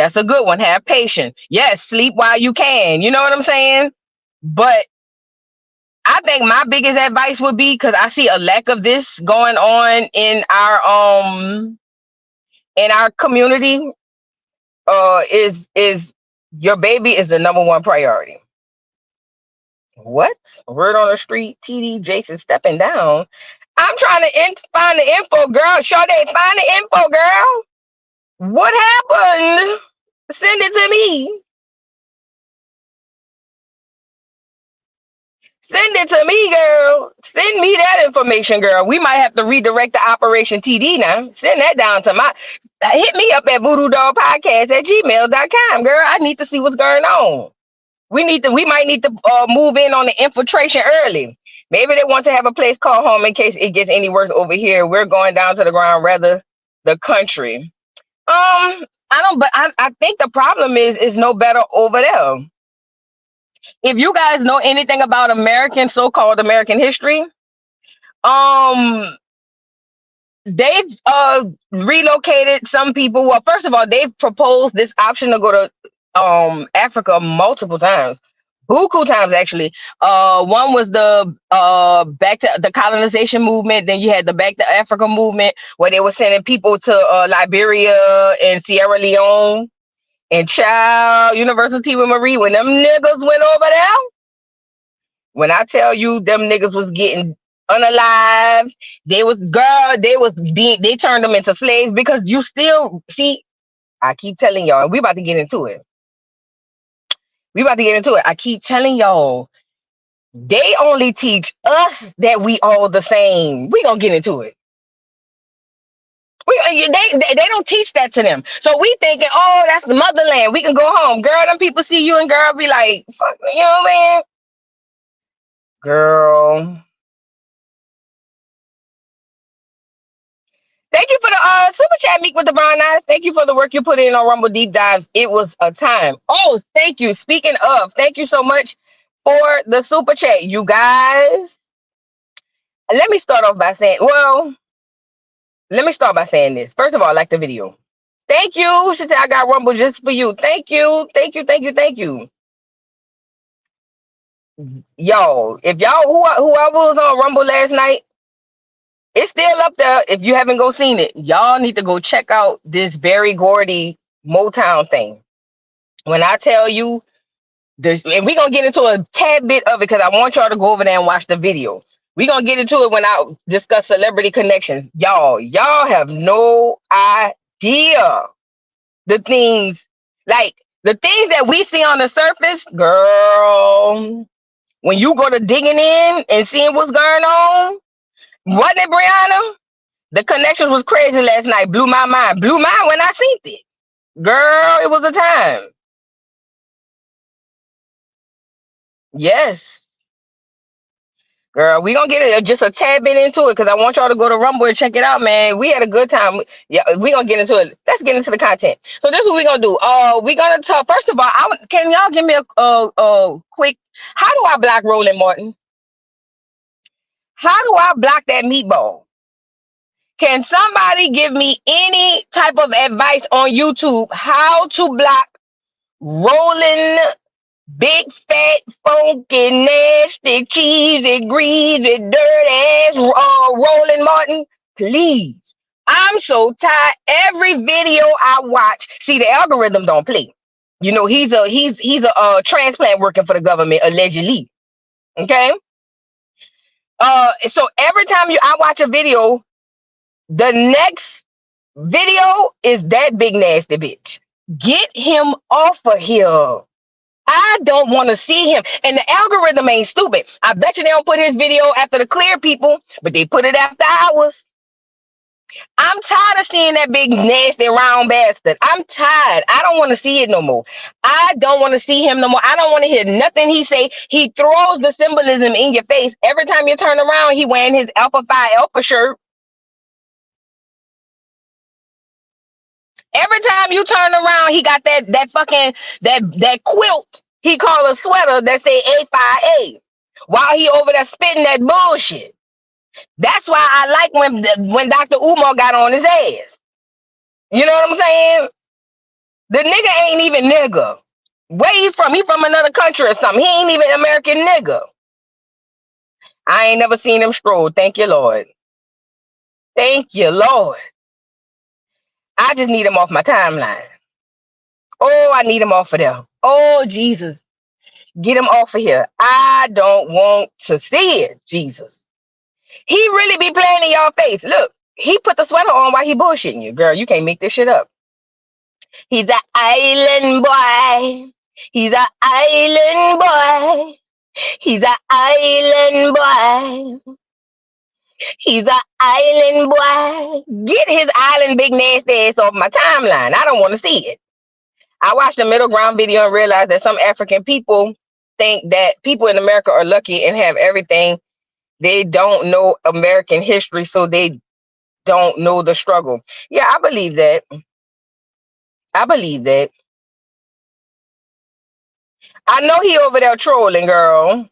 That's a good one. Have patience. Yes, sleep while you can. You know what I'm saying? But I think my biggest advice would be, because I see a lack of this going on in our community, is your baby is the number one priority. What? Word on the street, TD Jason stepping down. I'm trying to find the info, girl. Sade, find the info, girl. What happened? Send it to me. Send it to me, girl. Send me that information, girl. We might have to redirect the Operation TD now. Send that down to my. Hit me up at voodoodollpodcast@gmail.com, girl. I need to see what's going on. We might need to move in on the infiltration early. Maybe they want to have a place called home in case it gets any worse over here. We're going down to the ground, rather the country. I don't, but I think the problem is no better over there. If you guys know anything about so-called American history, um, they've relocated some people. Well, first of all, they've proposed this option to go to Africa multiple times. Buku times, actually. One was the back to the colonization movement. Then you had the Back to Africa movement, where they were sending people to Liberia and Sierra Leone. And child, University with Marie, when them niggas went over there, when I tell you them niggas was getting unalive, they turned them into slaves, because you still see, I keep telling y'all, and we about to get into it. I keep telling y'all, they only teach us that we all the same. We gonna get into it. They don't teach that to them. So we thinking, oh, that's the motherland. We can go home. Girl, them people see you and girl be like, fuck, you know what I mean? Girl. Thank you for the super chat, Meek with the brown eyes. Thank you for the work you put in on Rumble Deep Dives. It was a time. Oh, thank you. Speaking of, thank you so much for the super chat, you guys. Let me start by saying this. First of all, I like the video. Thank you. She said, I got Rumble just for you. Thank you. Thank you. Thank you. Thank you. Yo, if y'all whoever was on Rumble last night, it's still up there. If you haven't seen it, y'all need to go check out this Berry Gordy Motown thing. When I tell you this, and we're gonna get into a tad bit of it, because I want y'all to go over there and watch the video. We're gonna get into it when I discuss celebrity connections. Y'all have no idea the things that we see on the surface, girl. When you go to digging in and seeing what's going on, wasn't it, Brianna? The connections was crazy last night. Blew my mind. Blew mine when I seen it. Girl, it was a time. Yes. Girl, we gonna get just a tad bit into it, because I want y'all to go to Rumble and check it out, man. We had a good time. Yeah, we gonna get into it. Let's get into the content. So this is what we gonna do. We gonna talk. First of all, can y'all give me a quick? How do I block Roland Martin? How do I block that meatball? Can somebody give me any type of advice on YouTube how to block Roland, big fat, funky, nasty, cheesy, greasy, dirty ass Roland Martin? Please. I'm so tired. Every video I watch, see, the algorithm don't play. You know, he's a transplant working for the government, allegedly. Okay. So every time I watch a video, the next video is that big nasty bitch. Get him off of here. I don't want to see him. And the algorithm ain't stupid. I bet you they don't put his video after the clear people, but they put it after ours. I'm tired of seeing that big nasty round bastard. I'm tired. I don't want to see it no more. I don't want to see him no more. I don't want to hear nothing he say. He throws the symbolism in your face. Every time you turn around, he wearing his Alpha Phi Alpha shirt. Every time you turn around, he got that fucking that quilt he call a sweater that say A5A, while he over there spitting that bullshit. That's why I like when Dr. Umar got on his ass. You know what I'm saying? The nigga ain't even nigga. Where he from? He from another country or something. He ain't even American nigga. I ain't never seen him scroll. Thank you, Lord. Thank you, Lord. I just need him off my timeline. Oh, I need him off of there. Oh, Jesus. Get him off of here. I don't want to see it, Jesus. He really be playing in y'all face. Look, he put the sweater on while he bullshitting you. Girl, you can't make this shit up. He's an island boy. He's an island boy. He's an island boy. He's an island boy. Get his island big nasty ass off my timeline. I don't want to see it. I watched the middle ground video and realized that some African people think that people in America are lucky and have everything. They don't know American history, so they don't know the struggle. Yeah, I believe that. I believe that. I know he over there trolling, girl.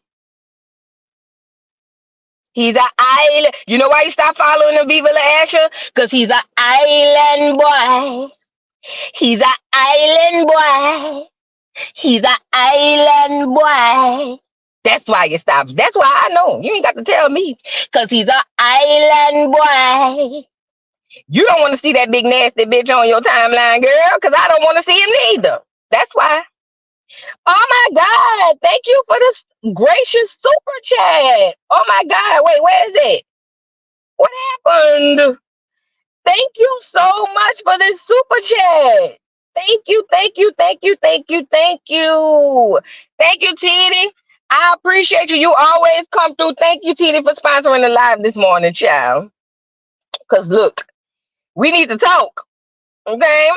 He's an island. You know why you stopped following him, Viva La Asha? Because he's an island boy. He's an island boy. He's an island boy. That's why you stopped. That's why I know. You ain't got to tell me. Because he's an island boy. You don't want to see that big nasty bitch on your timeline, girl, because I don't want to see him neither. That's why. Oh my God. Thank you for this gracious super chat. Oh my God. Wait, where is it? What happened? Thank you so much for this super chat. Thank you, thank you, thank you, thank you, thank you. Thank you, Titi. I appreciate you. You always come through. Thank you, Titi, for sponsoring the live this morning, child. Because look, we need to talk. Okay?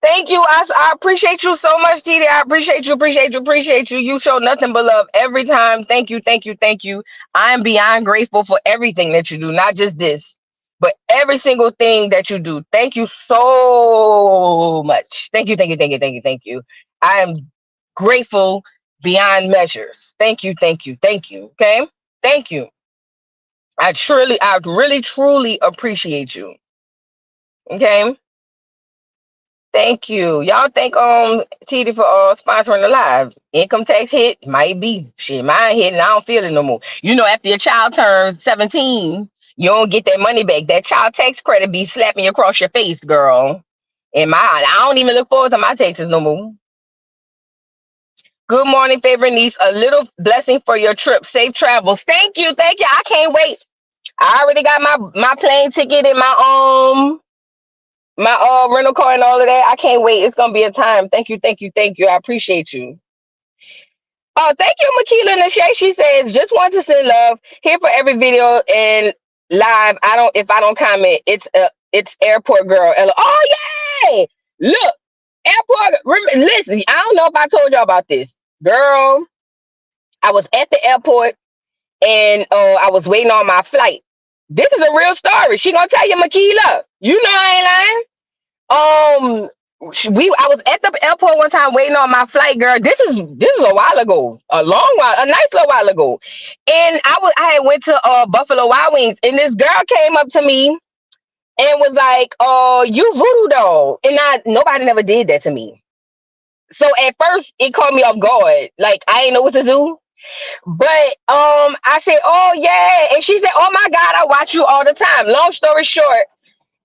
Thank you. I appreciate you so much, Titi. I appreciate you, appreciate you, appreciate you. You show nothing but love every time. Thank you, thank you, thank you. I am beyond grateful for everything that you do, not just this, but every single thing that you do. Thank you so much. Thank you, thank you, thank you, thank you, thank you. I am grateful beyond measures. Thank you, thank you, thank you. Okay? Thank you. I really, truly appreciate you. Okay? Thank you. Y'all thank Titi for sponsoring the live. Income tax hit might be shit. Mine hit and I don't feel it no more. You know, after your child turns 17, you don't get that money back. That child tax credit be slapping you across your face, girl. And I don't even look forward to my taxes no more. Good morning, favorite niece. A little blessing for your trip. Safe travels. Thank you, thank you. I can't wait. I already got my plane ticket and my rental car and all of that. I can't wait. It's gonna be a time. Thank you, thank you, thank you. I appreciate you. Oh, thank you, Makila Nashay. She says, just want to send love here for every video and live. If I don't comment, it's airport girl. Oh yay! Look, airport. Listen, I don't know if I told y'all about this, girl. I was at the airport and I was waiting on my flight. This is a real story. She gonna tell you, Makila. You know I ain't lying. I was at the airport one time waiting on my flight, girl. This is a while ago, a nice little while ago, and I had went to Buffalo Wild Wings, and this girl came up to me and was like, "Oh, you voodoo doll," and nobody never did that to me. So at first it caught me off guard, like I didn't know what to do. But I said, "Oh yeah," and she said, "Oh my God, I watch you all the time." Long story short,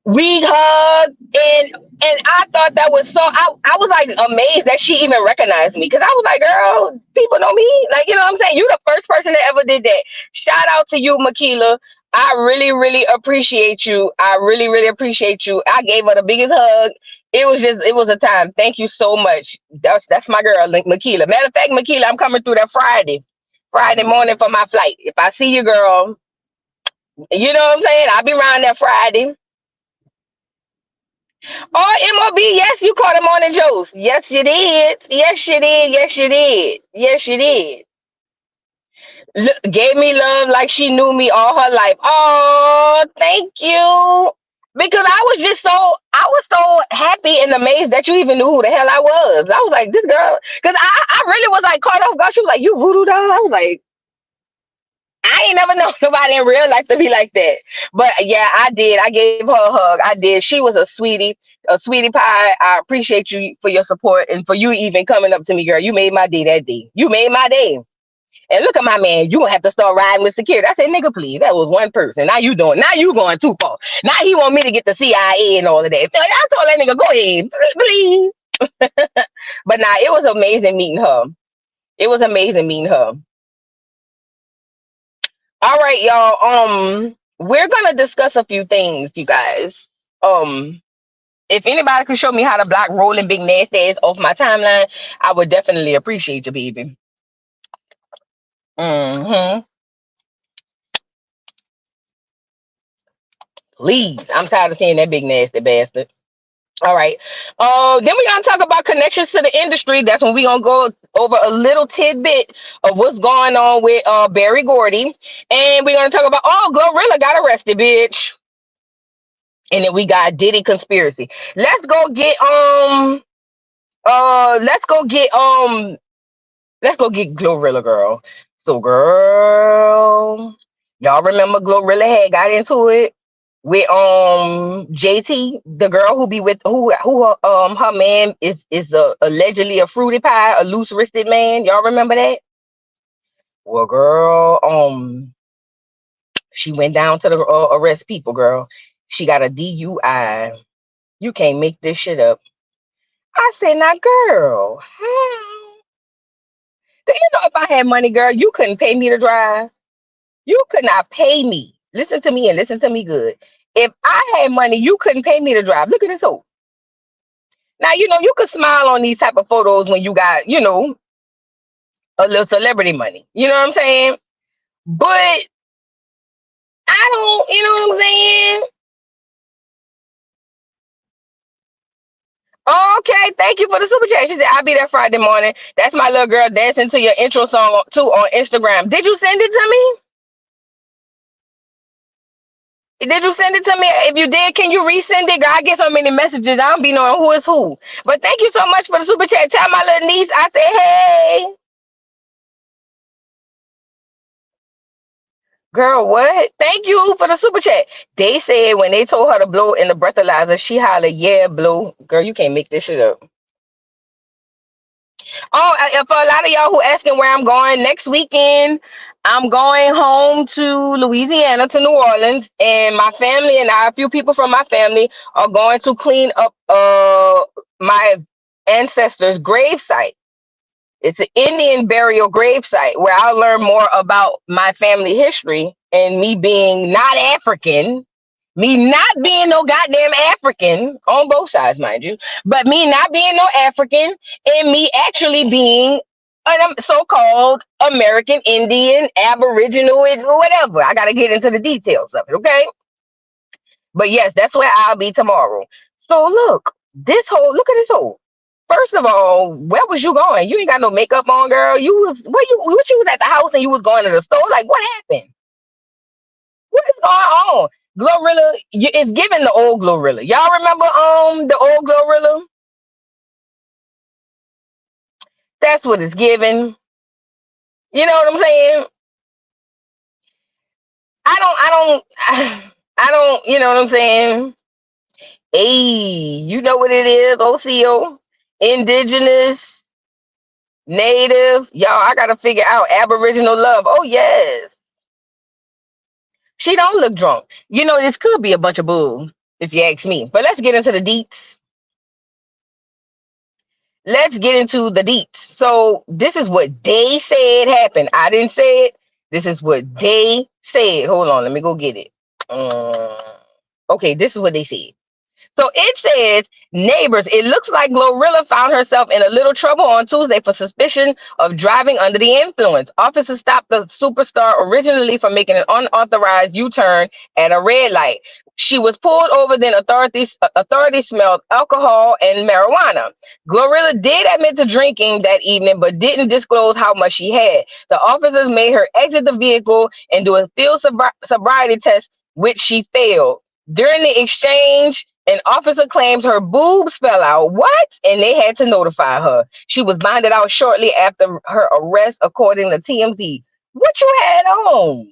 we hugged, and I thought that was so. I was like amazed that she even recognized me, because I was like, girl, people know me, like, you know what I'm saying? You the first person that ever did that. Shout out to you, Makila. I really, really appreciate you. I really, really appreciate you. I gave her the biggest hug. It was a time. Thank you so much. That's my girl, Makila. Matter of fact, Makila, I'm coming through that Friday morning for my flight. If I see you, girl, you know what I'm saying? I'll be around that Friday. Oh, MOB, yes, you caught him on the Joce. Yes, you did. Yes, you did. Yes, you did. Yes, you did. Gave me love like she knew me all her life. Oh, thank you. Because I was so happy and amazed that you even knew who the hell I was. I was like, this girl, because I really was like caught off guard. She was like, you voodoo doll? I was like, I ain't never known nobody in real life to be like that. But yeah, I did. I gave her a hug. I did. She was a sweetie pie. I appreciate you for your support and for you even coming up to me, girl. You made my day that day. You made my day. And look at my man. You gonna have to start riding with security. I said, nigga, please. That was one person. Now you going too far. Now he want me to get the CIA and all of that. I told that nigga, go ahead, please. But nah, it was amazing meeting her. It was amazing meeting her. All right, y'all. We're gonna discuss a few things, you guys. Um, if anybody could show me how to block rolling big nasty ass off my timeline, I would definitely appreciate you, baby. Mm-hmm. Please. I'm tired of seeing that big nasty bastard. All right. Then we're gonna talk about connections to the industry. That's when we're gonna go over a little tidbit of what's going on with Barry Gordy. And we're gonna talk about GloRilla got arrested, bitch. And then we got Diddy conspiracy. Let's go get uh let's go get um let's go get GloRilla, girl. So girl, y'all remember GloRilla had got into it with JT, the girl who be with who her man is allegedly a fruity pie, a loose wristed man. Y'all remember that? Well, girl, she went down to the arrest people, girl. She got a DUI. You can't make this shit up. I said, now, girl, how? Do you know if I had money, girl, you couldn't pay me to drive? You could not pay me. Listen to me and listen to me good. If I had money, you couldn't pay me to drive. Look at this hoe. Now, you could smile on these type of photos when you got, a little celebrity money. You know what I'm saying? But I don't, you know what I'm saying? Okay, thank you for the super chat. She said, I'll be there Friday morning. That's my little girl dancing to your intro song too on Instagram. Did you send it to me? Did you send it to me? If you did, can you resend it? Girl, I get so many messages. I don't be knowing who is who. But thank you so much for the super chat. Tell my little niece I said, hey. Girl, what? Thank you for the super chat. They said when they told her to blow in the breathalyzer, she hollered, yeah, blow. Girl, you can't make this shit up. Oh, for a lot of y'all who asking where I'm going next weekend, I'm going home to Louisiana, to New Orleans, and my family and I, a few people from my family, are going to clean up my ancestors' gravesite. It's an Indian burial gravesite where I'll learn more about my family history and me being not African, me not being no goddamn African on both sides, mind you, but me not being no African and me actually being a so-called American Indian, Aboriginal, whatever. I got to get into the details of it, okay? But yes, that's where I'll be tomorrow. So look at this hole. First of all, where was you going? You ain't got no makeup on, girl. What you was at the house and you was going to the store? Like, what happened? What is going on? GloRilla, it's giving the old GloRilla. Y'all remember the old GloRilla? That's what it's giving. You know what I'm saying? I don't, you know what I'm saying? Hey, you know what it is, OCO? Indigenous, Native. Y'all, I gotta figure out Aboriginal love. Oh, yes. She don't look drunk. This could be a bunch of bull, if you ask me. But let's get into the deets. Let's get into the deets. So this is what they said happened. I didn't say it. This is what they said. Hold on, let me go get it. Okay, this is what they said. So it says, neighbors, it looks like GloRilla found herself in a little trouble on Tuesday for suspicion of driving under the influence. Officers stopped the superstar originally for making an unauthorized U-turn at a red light. She was pulled over, then authorities smelled alcohol and marijuana. GloRilla did admit to drinking that evening, but didn't disclose how much she had. The officers made her exit the vehicle and do a field sobriety test, which she failed. During the exchange, an officer claims her boobs fell out. What? And they had to notify her. She was bonded out shortly after her arrest, according to TMZ. What you had on?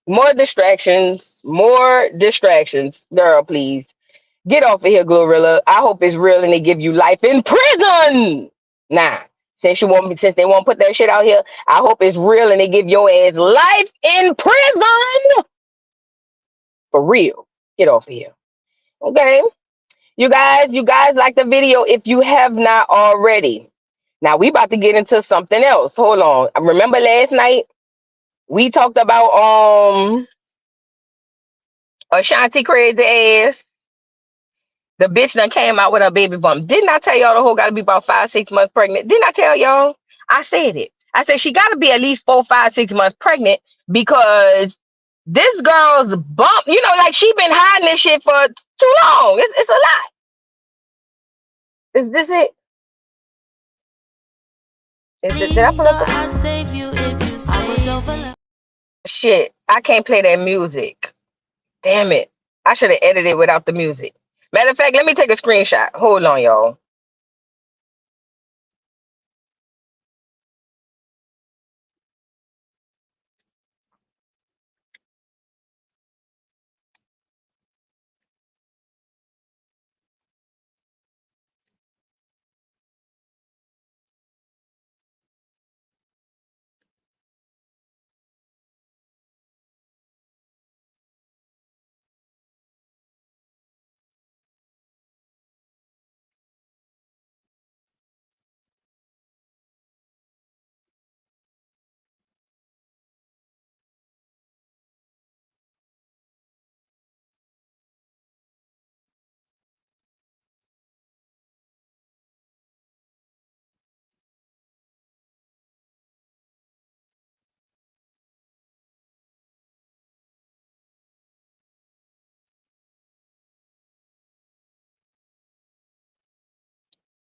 More distractions. More distractions. Girl, please. Get off of here, GloRilla. I hope it's real and they give you life in prison. Nah. Since they won't put that shit out here, I hope it's real and they give your ass life in prison. For real. Get off of here. Okay. You guys like the video if you have not already. Now we about to get into something else. Hold on. Remember last night we talked about Ashanti crazy ass. The bitch done came out with her baby bump. Didn't I tell y'all the whole gotta be about 5, 6 months pregnant? Didn't I tell y'all? I said it. I said she gotta be at least 4, 5, 6 months pregnant because this girl's bump, like she been hiding this shit for too long. It's a lot. Is this it? Did I pull up shit? I can't play that music. Damn it. I should have edited without the music. Matter of fact, let me take a screenshot. Hold on, y'all.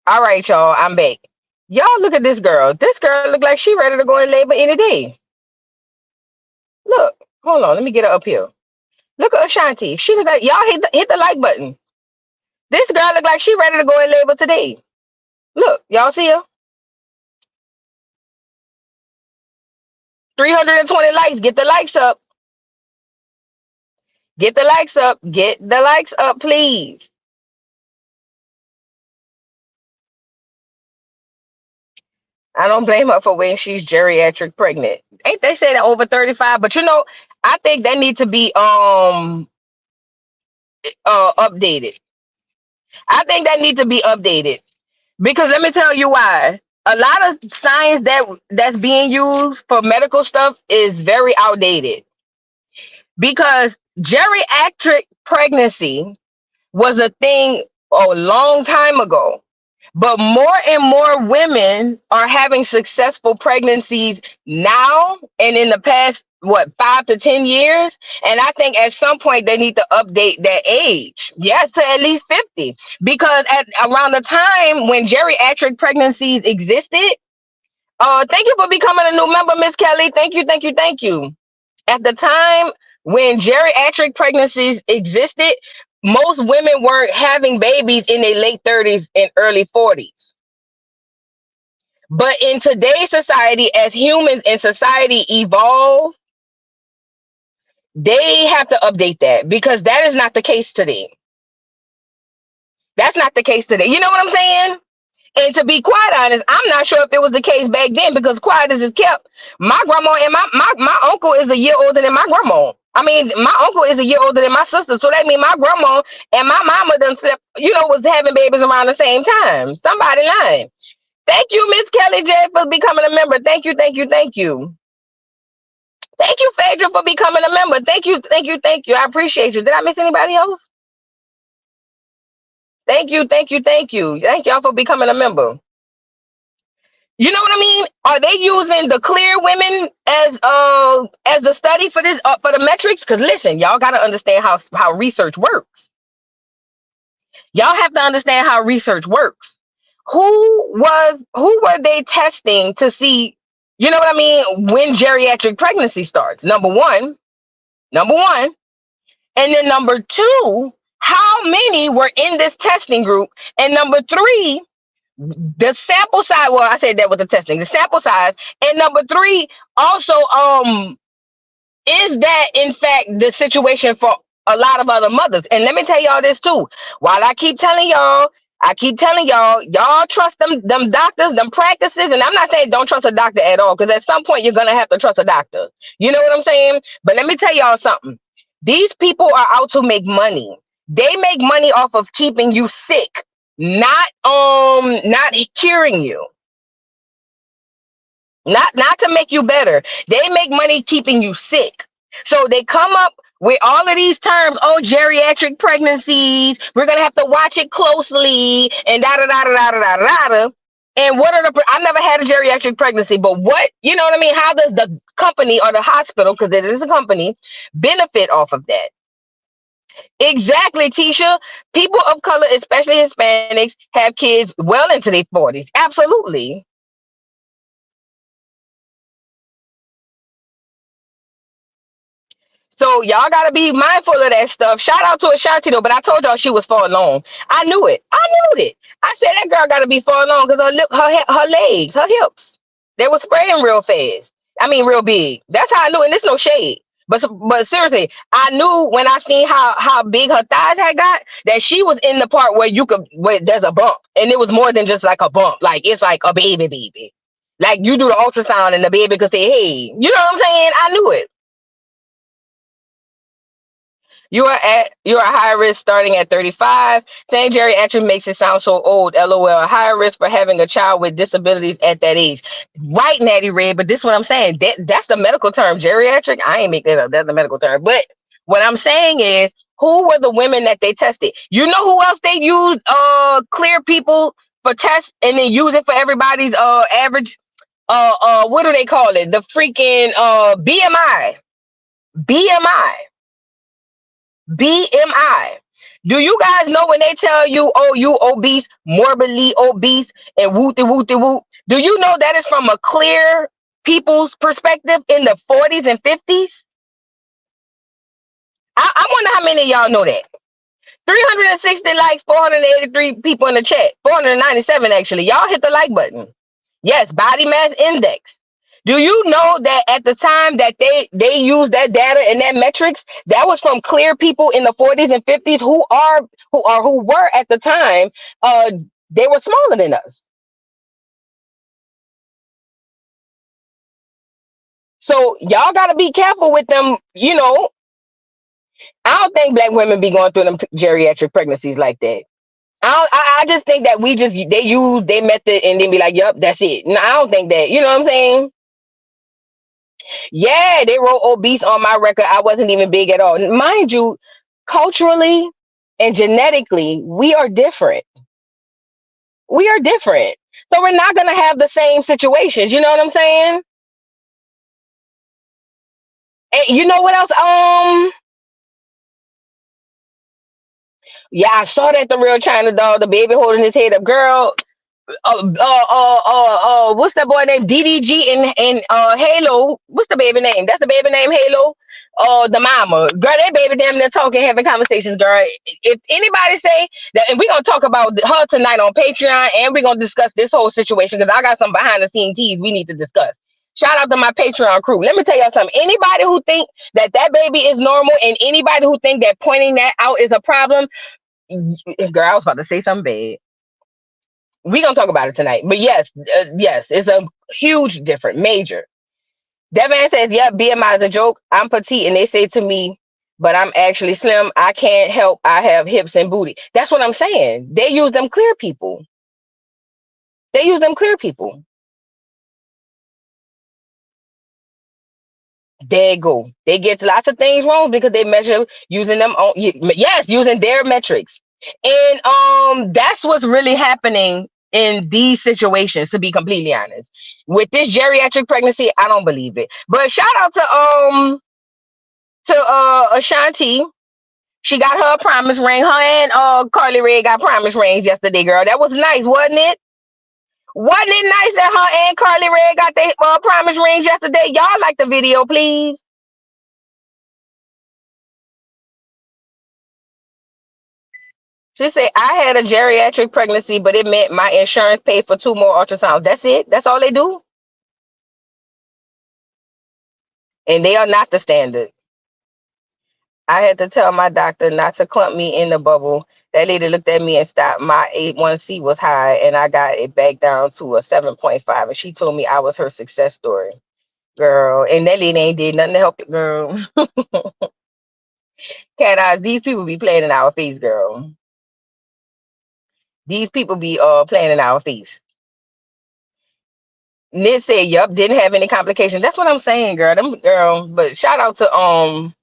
All right, y'all. I'm back. Y'all look at this girl. This girl look like she ready to go in labor any day. Look. Hold on. Let me get her up here. Look at Ashanti. She look like y'all hit the like button. This girl look like she ready to go in labor today. Look, y'all see her? 320 likes. Get the likes up. Get the likes up. Get the likes up, please. I don't blame her for when she's geriatric pregnant. Ain't they say that over 35? But I think they need to be updated. I think that need to be updated because let me tell you why. A lot of science that's being used for medical stuff is very outdated because geriatric pregnancy was a thing a long time ago. But more and more women are having successful pregnancies now and in the past, 5 to 10 years. And I think at some point they need to update that age. Yes, to at least 50. Because at around the time when geriatric pregnancies existed, thank you for becoming a new member, Miss Kelly. Thank you, thank you, thank you. At the time when geriatric pregnancies existed, most women weren't having babies in their late 30s and early 40s. But in today's society, as humans and society evolve, they have to update that because that is not the case today. That's not the case today. You know what I'm saying? And to be quite honest, I'm not sure if it was the case back then because quiet as it's kept, my grandma and my uncle is a year older than my grandma. I mean, my uncle is a year older than my sister. So that means my grandma and my mama done slept, was having babies around the same time. Somebody lying. Thank you, Miss Kelly J, for becoming a member. Thank you, thank you, thank you. Thank you, Phaedra, for becoming a member. Thank you, thank you, thank you. I appreciate you. Did I miss anybody else? Thank you, thank you, thank you. Thank y'all for becoming a member. You know what I mean? Are they using the clear women as the study for this for the metrics? Because listen, y'all got to understand how research works. Y'all have to understand how research works. Who were they testing to see? You know what I mean? When geriatric pregnancy starts, number one, and then number two, how many were in this testing group, and number three, the sample size. Well, I said that with the testing, the sample size, and number three, also Is that in fact the situation for a lot of other mothers? And let me tell y'all this too. While I keep telling y'all trust them doctors, them practices, and I'm not saying don't trust a doctor at all, because at some point you're gonna have to trust a doctor. You know what I'm saying? But let me tell y'all something. These people are out to make money. They make money off of keeping you sick, not curing you. Not to make you better. They make money keeping you sick. So they come up with all of these terms. Oh, geriatric pregnancies. We're gonna have to watch it closely and da da da da da da da da. And what are I've never had a geriatric pregnancy, but what, you know what I mean? How does the company or the hospital, because it is a company, benefit off of that? Exactly, Tisha. People of color, especially Hispanics, have kids well into their 40s. Absolutely. So y'all gotta be mindful of that stuff. Shout out to Ashanti though, but I told y'all she was far along. I knew it. I knew it. I said that girl gotta be far along because her legs, her hips, they were spraying real fast. I mean, real big. That's how I knew. And there's no shade. But seriously, I knew when I seen how big her thighs had got that she was in the part where there's a bump, and it was more than just like a bump. Like it's like a baby. Like you do the ultrasound and the baby could say, "Hey," you know what I'm saying? I knew it. You are high risk starting at 35. Saying geriatric makes it sound so old. LOL. High risk for having a child with disabilities at that age. Right, Natty Red. But this is what I'm saying. That's the medical term. Geriatric. I ain't make that up. That's the medical term. But what I'm saying is, who were the women that they tested? You know who else they used? Clear people for tests and then use it for everybody's average. What do they call it? The freaking BMI. BMI. BMI. Do you guys know when they tell you, oh, you obese, morbidly obese, and wooty wooty woot? Do you know that is from a clear people's perspective in the 40s and 50s? I wonder how many of y'all know that. 360 likes, 483 people in the chat, 497 actually. Y'all hit the like button. Yes, body mass index. Do you know that at the time that they used that data and that metrics, that was from clear people in the 40s and 50s who were at the time, uh they were smaller than us. So y'all got to be careful with them, I don't think black women be going through them geriatric pregnancies like that. I just think that they use their method and then be like, "Yup, that's it." No, I don't think that. You know what I'm saying? Yeah, they wrote obese on my record. I wasn't even big at all. Mind you, culturally and genetically, we are different. We are different. So we're not gonna have the same situations. You know what I'm saying? And you know what else? Yeah, I saw that the real China doll, the baby holding his head up. Girl, what's that boy named DDG in Halo? What's the baby name? That's the baby name Halo. The mama, girl, that baby damn near talking, having conversations, girl. If anybody say that, and we're gonna talk about her tonight on Patreon, and we're gonna discuss this whole situation because I got some behind the scenes teas we need to discuss. Shout out to my Patreon crew. Let me tell y'all something. Anybody who think that baby is normal, and anybody who think that pointing that out is a problem, girl, I was about to say something bad. We gonna talk about it tonight. But yes, it's a huge difference, major. Devin says, "Yeah, BMI is a joke. I'm petite, and they say to me, but I'm actually slim. I can't help. I have hips and booty." That's what I'm saying. They use them clear people. They use them clear people. There you go. They get lots of things wrong because they measure using them on, yes, using their metrics. And that's what's really happening in these situations, to be completely honest. With this geriatric pregnancy, I don't believe it. But shout out to Ashanti. She got her promise ring. Her and Carly Rae got promise rings yesterday, girl. That was nice, wasn't it? Wasn't it nice that her and Carly Rae got their promise rings yesterday? Y'all like the video, please. She said, "I had a geriatric pregnancy, but it meant my insurance paid for two more ultrasounds." That's it? That's all they do? and they are not the standard. I had to tell my doctor not to clump me in the bubble. That lady looked at me and stopped. My A1C was high, and I got it back down to a 7.5. And she told me I was her success story, girl. And that lady ain't did nothing to help it, girl. Cat eyes, these people be playing in our face, girl. These people be playing in our face. Nick said, "Yup, didn't have any complications." That's what I'm saying, girl. Them girl. But shout out to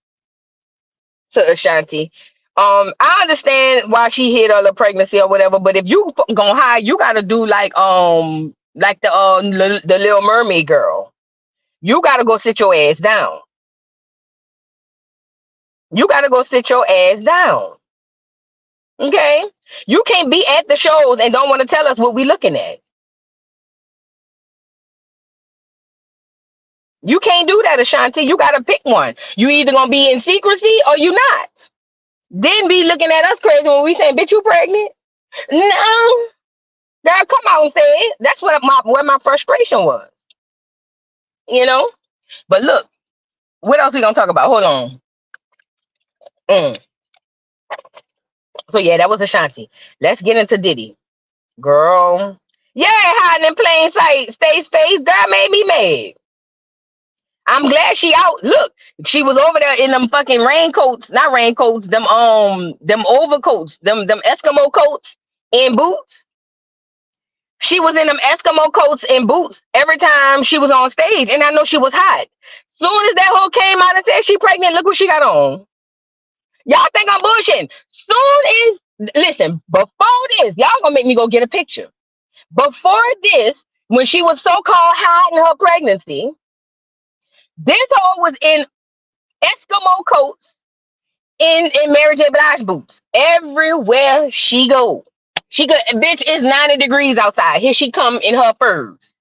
Ashanti. I understand why she hid all the pregnancy or whatever, but if you gonna hide, you gotta do like the Little Mermaid girl. You gotta go sit your ass down. You gotta go sit your ass down. Okay? You can't be at the shows and don't want to tell us what we looking at. You can't do that, Ashanti. You gotta pick one. You either gonna be in secrecy or you not. Then be looking at us crazy when we saying, "Bitch, you pregnant?" No, girl, come out and say it. That's what where my frustration was. You know. But look, what else we gonna talk about? Hold on. Mm. So yeah, that was Ashanti. Let's get into Diddy, girl. Yeah, hiding in plain sight, stay space. Girl made me mad. I'm glad she out. Look, she was over there in them fucking raincoats, not raincoats, them overcoats, them Eskimo coats and boots. She was in them Eskimo coats and boots every time she was on stage, and I know she was hot. Soon as that hoe came out and said she pregnant, look what she got on. Y'all think I'm bullshitting? Soon as listen, before this, y'all gonna make me go get a picture. Before this, when she was so called hiding her pregnancy, this hoe was in Eskimo coats in Mary J. Blige boots everywhere she go. She could, bitch, it's 90 degrees outside. Here she come in her furs.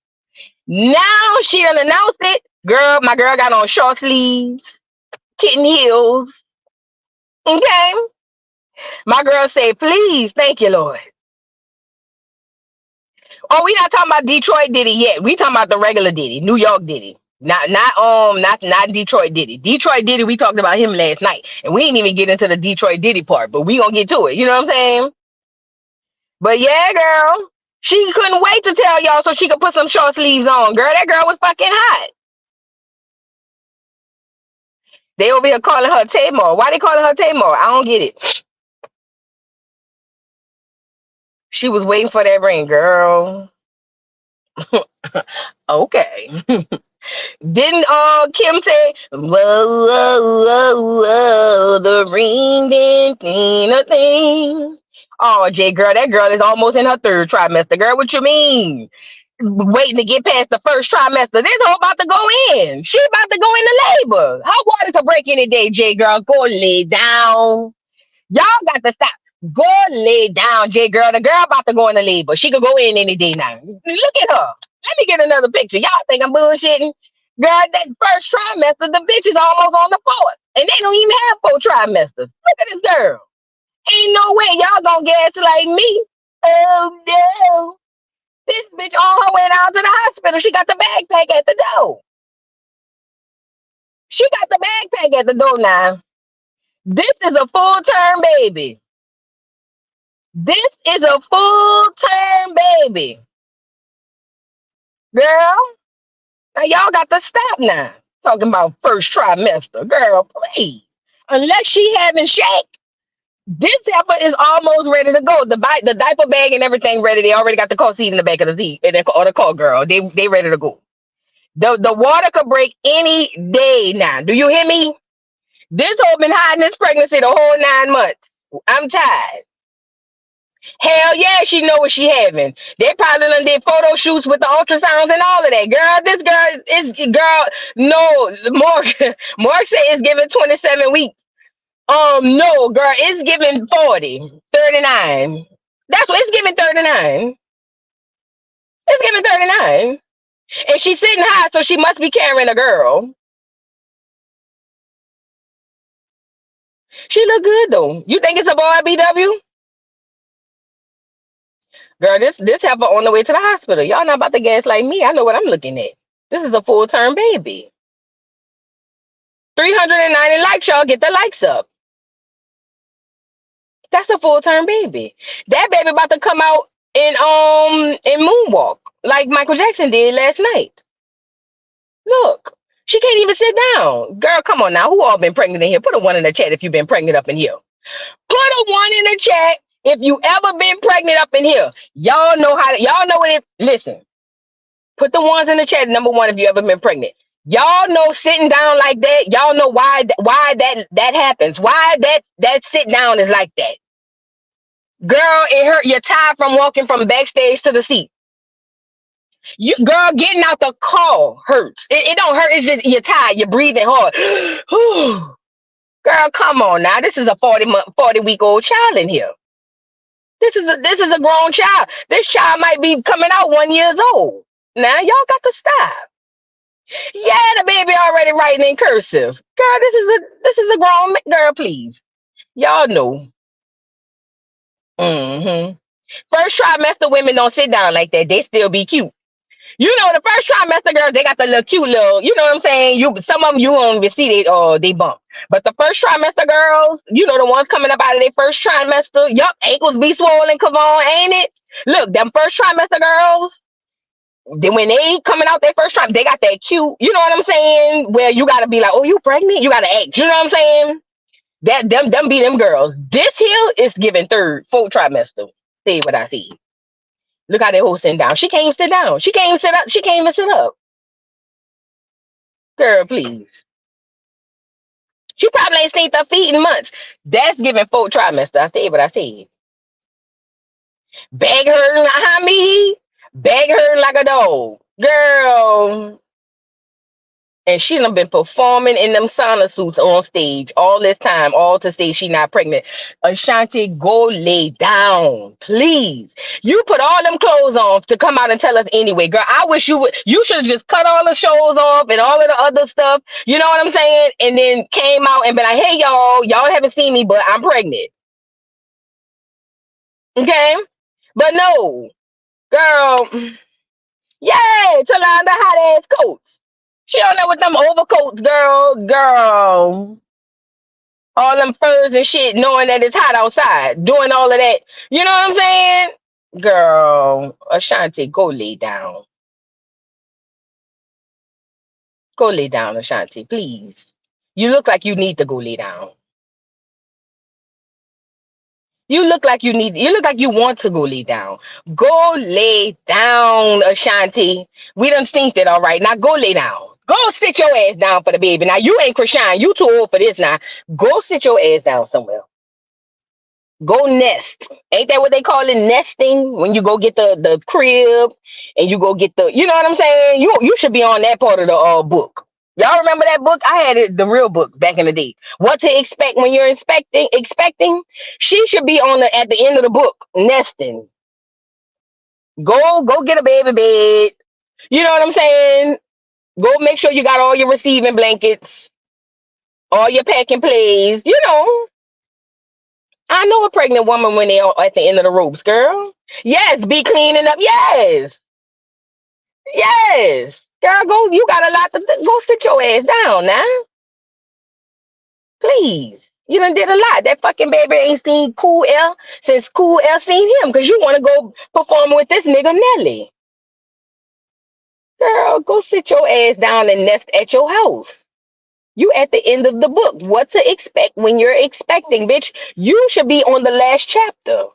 Now she done announced it. Girl, my girl got on short sleeves, kitten heels. Okay. My girl said, please, thank you, Lord. Oh, we not talking about Detroit Diddy yet. We talking about the regular Diddy, New York Diddy. Not Detroit Diddy. Detroit Diddy, we talked about him last night. And we didn't even get into the Detroit Diddy part, but we gonna get to it. You know what I'm saying? But yeah, girl. She couldn't wait to tell y'all so she could put some short sleeves on. Girl, that girl was fucking hot. They over here calling her Tamar. Why they calling her Tamar? I don't get it. She was waiting for that ring, girl. Okay. Didn't Kim say, whoa, whoa, whoa, whoa, the ring didn't mean a thing? Oh, Jay, girl, that girl is almost in her third trimester. Girl, what you mean? Waiting to get past the first trimester. This whole about to go in. She about to go into labor. Her water to break any day, Jay, girl. Go lay down. Y'all got to stop. Go lay down, Jay, girl. The girl about to go into labor. She could go in any day now. Look at her. Let me get another picture. Y'all think I'm bullshitting? Girl, that first trimester, the bitch is almost on the fourth. And they don't even have 4 trimesters. Look at this girl. Ain't no way y'all gonna gas like me. Oh no. This bitch on her way down to the hospital. She got the backpack at the door. She got the backpack at the door now. This is a full-term baby. This is a full-term baby. Girl, now y'all got to stop now. Talking about first trimester. Girl, please. Unless she having Shaq, this heifer is almost ready to go. The diaper bag and everything ready. They already got the car seat in the back of the seat. Or the car, girl. They ready to go. The water could break any day now. Do you hear me? This hoe been hiding this pregnancy the whole 9 months. I'm tired. Hell yeah, she know what she having. They probably done did photo shoots with the ultrasounds and all of that. Girl, this girl is no, Mark said it's giving 27 weeks. No, girl, it's giving 40, 39. That's what it's giving 39. It's giving 39. And she's sitting high, so she must be carrying a girl. She look good though. You think it's a boy, BW? Girl, this heifer on the way to the hospital. Y'all not about to gas like me. I know what I'm looking at. This is a full-term baby. 390 likes, y'all get the likes up. That's a full term baby. That baby about to come out in moonwalk like Michael Jackson did last night. Look, she can't even sit down. Girl, come on now. Who all been pregnant in here? Put a one in the chat if you've been pregnant up in here. Put a one in the chat if you ever been pregnant up in here. Y'all know how to, y'all know what it. Listen, put the ones in the chat. Number one, if you ever been pregnant. Y'all know sitting down like that. Y'all know why that happens. Why that sit down is like that. Girl, it hurt. You're tired from walking from backstage to the seat. You girl, getting out the car hurts. It don't hurt. It's just you're tired. You're breathing hard. Girl, come on now. This is a 40-week-old child in here. This is a grown child. This child might be coming out 1 year old. Now y'all got to stop. Yeah, the baby already writing in cursive. Girl, this is a grown girl, please. Y'all know. Mm-hmm. First trimester women don't sit down like that. They still be cute. You know, the first trimester girls, they got the little cute little, you know what I'm saying? Some of them you won't even see they bump. But the first trimester girls, you know, the ones coming up out of their first trimester, yup, ankles be swollen, come on, ain't it? Look, them first trimester girls, when they coming out their first trimester, they got that cute, you know what I'm saying? Where you gotta be like, oh, you pregnant? You gotta act, you know what I'm saying? Them be them girls. This here is giving fourth trimester. See what I see. Look how they whole sitting down. She can't even sit down. She can't even sit up. She can't even sit up. Girl, please. She probably ain't seen her feet in months. That's giving fourth trimester. I said what I said. Bag hurting like how me? Bag hurting like a dog. Girl. And she done been performing in them sauna suits on stage all this time, all to say she not pregnant. Ashanti, go lay down, please. You put all them clothes on to come out and tell us anyway, girl. I wish you would. You should have just cut all the shows off and all of the other stuff. You know what I'm saying? And then came out and been like, hey, y'all haven't seen me, but I'm pregnant. Okay? But no, girl. Yay, Talanda hot ass coats. She don't know what them overcoats, girl. All them furs and shit, knowing that it's hot outside, doing all of that. You know what I'm saying? Girl, Ashanti, go lay down. Go lay down, Ashanti, please. You look like you need to go lay down. You look like you want to go lay down. Go lay down, Ashanti. We done seen it, all right. Now go lay down. Go sit your ass down for the baby. Now you ain't Krishan. You too old for this now. Go sit your ass down somewhere. Go nest. Ain't that what they call it? Nesting? When you go get the crib and you go get you know what I'm saying? You should be on that part of the book. Y'all remember that book? I had it, the real book back in the day. What to expect when you're expecting? She should be at the end of the book, nesting. Go get a baby bed. You know what I'm saying? Go make sure you got all your receiving blankets, all your packing plays. You know, I know a pregnant woman when they're at the end of the ropes, girl. Yes, be cleaning up. Yes. Girl, go. You got a lot to go sit your ass down now. Please. You done did a lot. That fucking baby ain't seen Cool L since Cool L seen him because you want to go perform with this nigga Nelly. Girl, go sit your ass down and nest at your house. You at the end of the book. What to expect when you're expecting, bitch. You should be on the last chapter.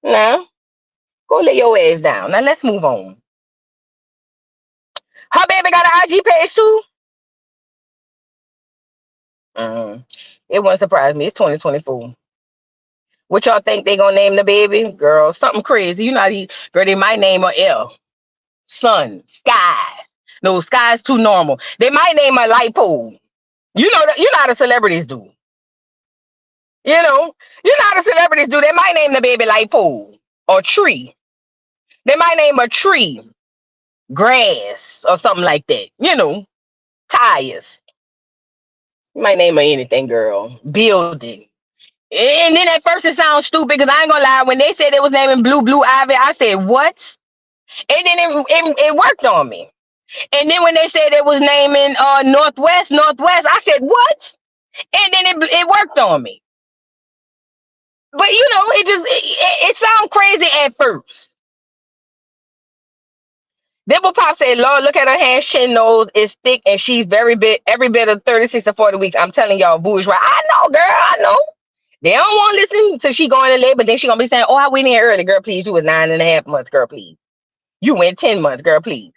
Now, go lay your ass down. Now, let's move on. Her baby got an IG page, too? It wouldn't surprise me. It's 2024. What y'all think they gonna name the baby? Girl, something crazy. You know, girl, they might name her L. Sun, Sky. No, Sky's too normal. They might name her Light Pole. You know how the celebrities do. You know how the celebrities do. They might name the baby Light Pole or Tree. They might name a tree, grass, or something like that. You know, tires. You might name her anything, girl. Building. And then at first it sounds stupid because I ain't gonna lie. When they said it was naming Blue Ivy, I said, what? And then it worked on me. And then when they said it was naming Northwest, I said, what? And then it worked on me. But it sounds crazy at first. Dimple Pop said, Lord, look at her hand, chin, nose is thick, and she's every bit of 36 to 40 weeks. I'm telling y'all, boo is right. I know, girl, I know. They don't want to listen till she going to labor, then she gonna be saying, oh, I went in early, girl, please. You was 9.5 months, girl, please. You went 10 months, girl, please.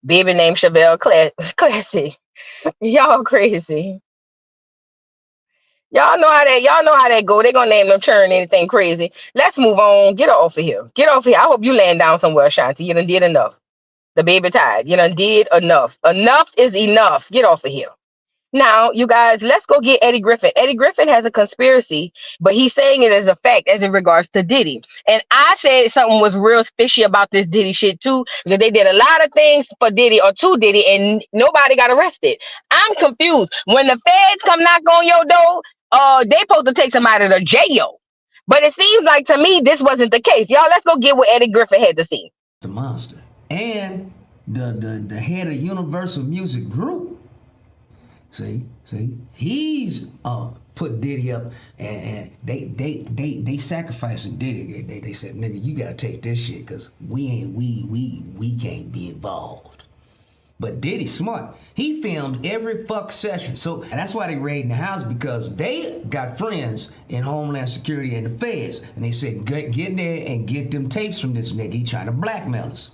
Baby named Chevelle Classy. Y'all crazy. Y'all know how that go. They gonna name them churn anything crazy. Let's move on. Get off of here. Get off here. I hope you land down somewhere, Ashanti. You done did enough. The baby tired. You done did enough. Enough is enough. Get off of here. Now, you guys, let's go get Eddie Griffin. Eddie Griffin has a conspiracy, but he's saying it as a fact as in regards to Diddy. And I said something was real fishy about this Diddy shit too, because they did a lot of things for Diddy or to Diddy, and nobody got arrested. I'm confused. When the feds come knock on your door, they supposed to take somebody to jail. But it seems like to me this wasn't the case. Y'all, let's go get what Eddie Griffin had to say. The monster and the head of Universal Music Group. See, he's put Diddy up, and they sacrificing Diddy. They said, nigga, you gotta take this shit, cause we can't be involved. But Diddy's smart. He filmed every fuck session. So and that's why they raiding the house, because they got friends in Homeland Security and the feds, and they said get in there and get them tapes from this nigga. He trying to blackmail us.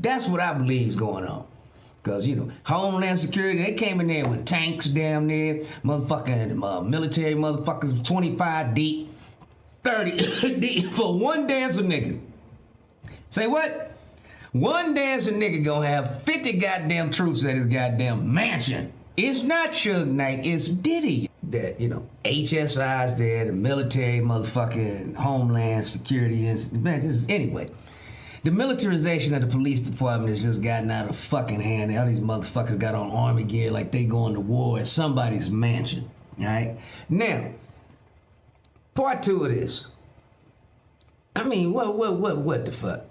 That's what I believe is going on. Because, Homeland Security, they came in there with tanks damn near, motherfucking military motherfuckers 25 deep, 30 deep for one dancing nigga. Say what? One dancing nigga gonna have 50 goddamn troops at his goddamn mansion. It's not Suge Knight, it's Diddy. That, HSI's there, the military motherfucking Homeland Security. Anyway. The militarization of the police department has just gotten out of fucking hand. All these motherfuckers got on army gear like they going to war at somebody's mansion. All right? Now, part two of this. I mean, what the fuck?